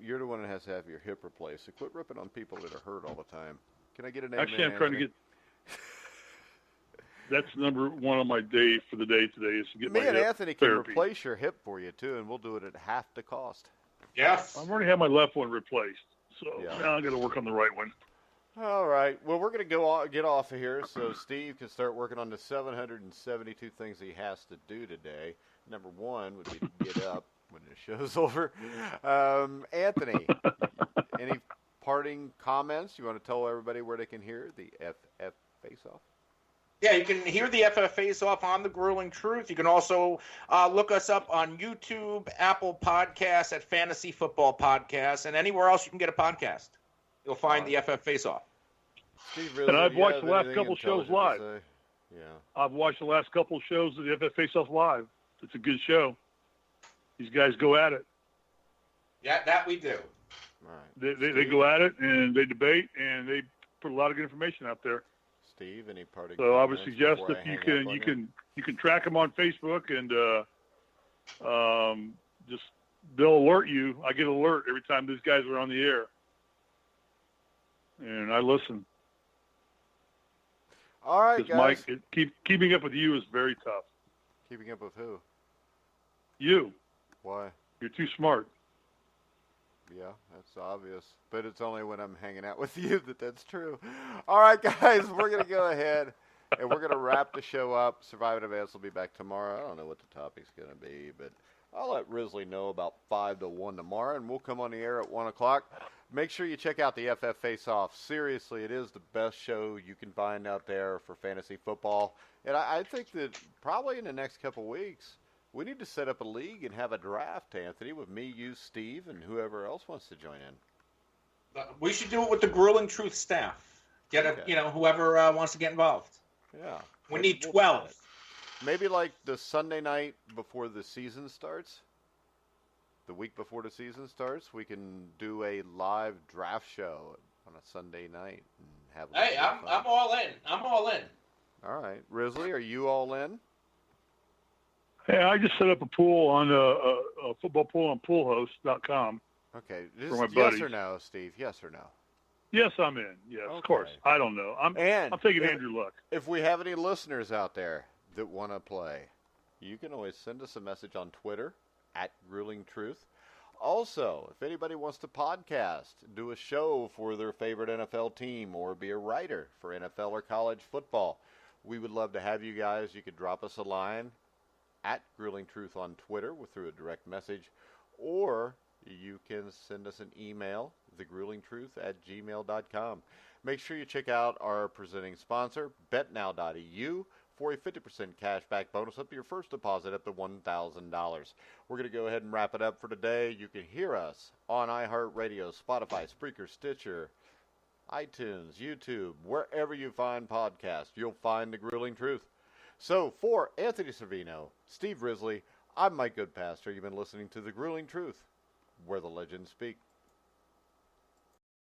Speaker 1: You're the one that has to have your hip replaced. So quit ripping on people that are hurt all the time. Can I get a name?
Speaker 2: Actually, I'm trying to get. That's number one on my day for the day today is to get my hip.
Speaker 1: Me and Anthony can
Speaker 2: therapy.
Speaker 1: replace your hip for you too, and we'll do it at half the cost.
Speaker 3: Yes.
Speaker 2: I've already had my left one replaced, so
Speaker 1: Yeah.
Speaker 2: now I'm going to work on the right one.
Speaker 1: All right. Well, we're going to get off of here so Steve can start working on the 772 things he has to do today. Number one would be to get up when the show's over. Anthony, any parting comments? You want to tell everybody where they can hear the FF Faceoff?
Speaker 3: Yeah, you can hear the FF Faceoff on The Grueling Truth. You can also look us up on YouTube, Apple Podcasts, at Fantasy Football Podcasts, and anywhere else you can get a podcast. You'll find the FF Faceoff.
Speaker 2: And I've watched the last couple shows live.
Speaker 1: Yeah.
Speaker 2: I've watched the last couple shows of the FF Faceoff live. It's a good show. These guys go at it.
Speaker 3: Yeah, that we do.
Speaker 1: All right.
Speaker 2: They go at it, and they debate, and they put a lot of good information out there.
Speaker 1: Steve, any parting
Speaker 2: So I
Speaker 1: comments
Speaker 2: would suggest
Speaker 1: before
Speaker 2: if
Speaker 1: I
Speaker 2: you
Speaker 1: hang
Speaker 2: can
Speaker 1: up
Speaker 2: you can track them on Facebook and just they'll alert you. I get an alert every time these guys are on the air, and I listen.
Speaker 1: All right, guys.
Speaker 2: Mike, keeping up with you is very tough.
Speaker 1: Keeping up with who?
Speaker 2: You.
Speaker 1: Why?
Speaker 2: You're too smart.
Speaker 1: Yeah, that's obvious. But it's only when I'm hanging out with you that's true. All right, guys, we're going to go ahead, and we're going to wrap the show up. Surviving Advance will be back tomorrow. I don't know what the topic's going to be, but I'll let Risley know about 5 to 1 tomorrow, and we'll come on the air at 1 o'clock. Make sure you check out the FF Faceoff. Seriously, it is the best show you can find out there for fantasy football. And I think that probably in the next couple weeks, we need to set up a league and have a draft, Anthony, with me, you, Steve, and whoever else wants to join in.
Speaker 3: We should do it with the Grueling Truth staff. Get whoever wants to get involved.
Speaker 1: Yeah.
Speaker 3: We need 12.
Speaker 1: Maybe like the Sunday night before the season starts. The week before the season starts, we can do a live draft show on a Sunday night and have.
Speaker 3: Hey, I'm all in. I'm all in.
Speaker 1: All right, Risley, are you all in?
Speaker 2: Hey, I just set up a pool on a football pool on poolhost.com.
Speaker 1: Okay,
Speaker 2: for my
Speaker 1: yes
Speaker 2: buddies.
Speaker 1: or no, Steve? Yes or no?
Speaker 2: Yes, I'm in. Yes,
Speaker 1: Okay.
Speaker 2: of course. I don't know. I'm taking Andrew Luck.
Speaker 1: If we have any listeners out there that want to play, you can always send us a message on Twitter at Grueling Truth. Also, if anybody wants to podcast, do a show for their favorite NFL team, or be a writer for NFL or college football, we would love to have you guys. You could drop us a line at Grueling Truth on Twitter through a direct message, or you can send us an email, thegruelingtruth@gmail.com. Make sure you check out our presenting sponsor, betnow.eu, for a 50% cashback bonus up to your first deposit up to $1,000. We're going to go ahead and wrap it up for today. You can hear us on iHeartRadio, Spotify, Spreaker, Stitcher, iTunes, YouTube, wherever you find podcasts, you'll find The Grueling Truth. So for Anthony Cervino, Steve Risley, I'm Mike Goodpaster. You've been listening to The Grueling Truth, where the legends speak.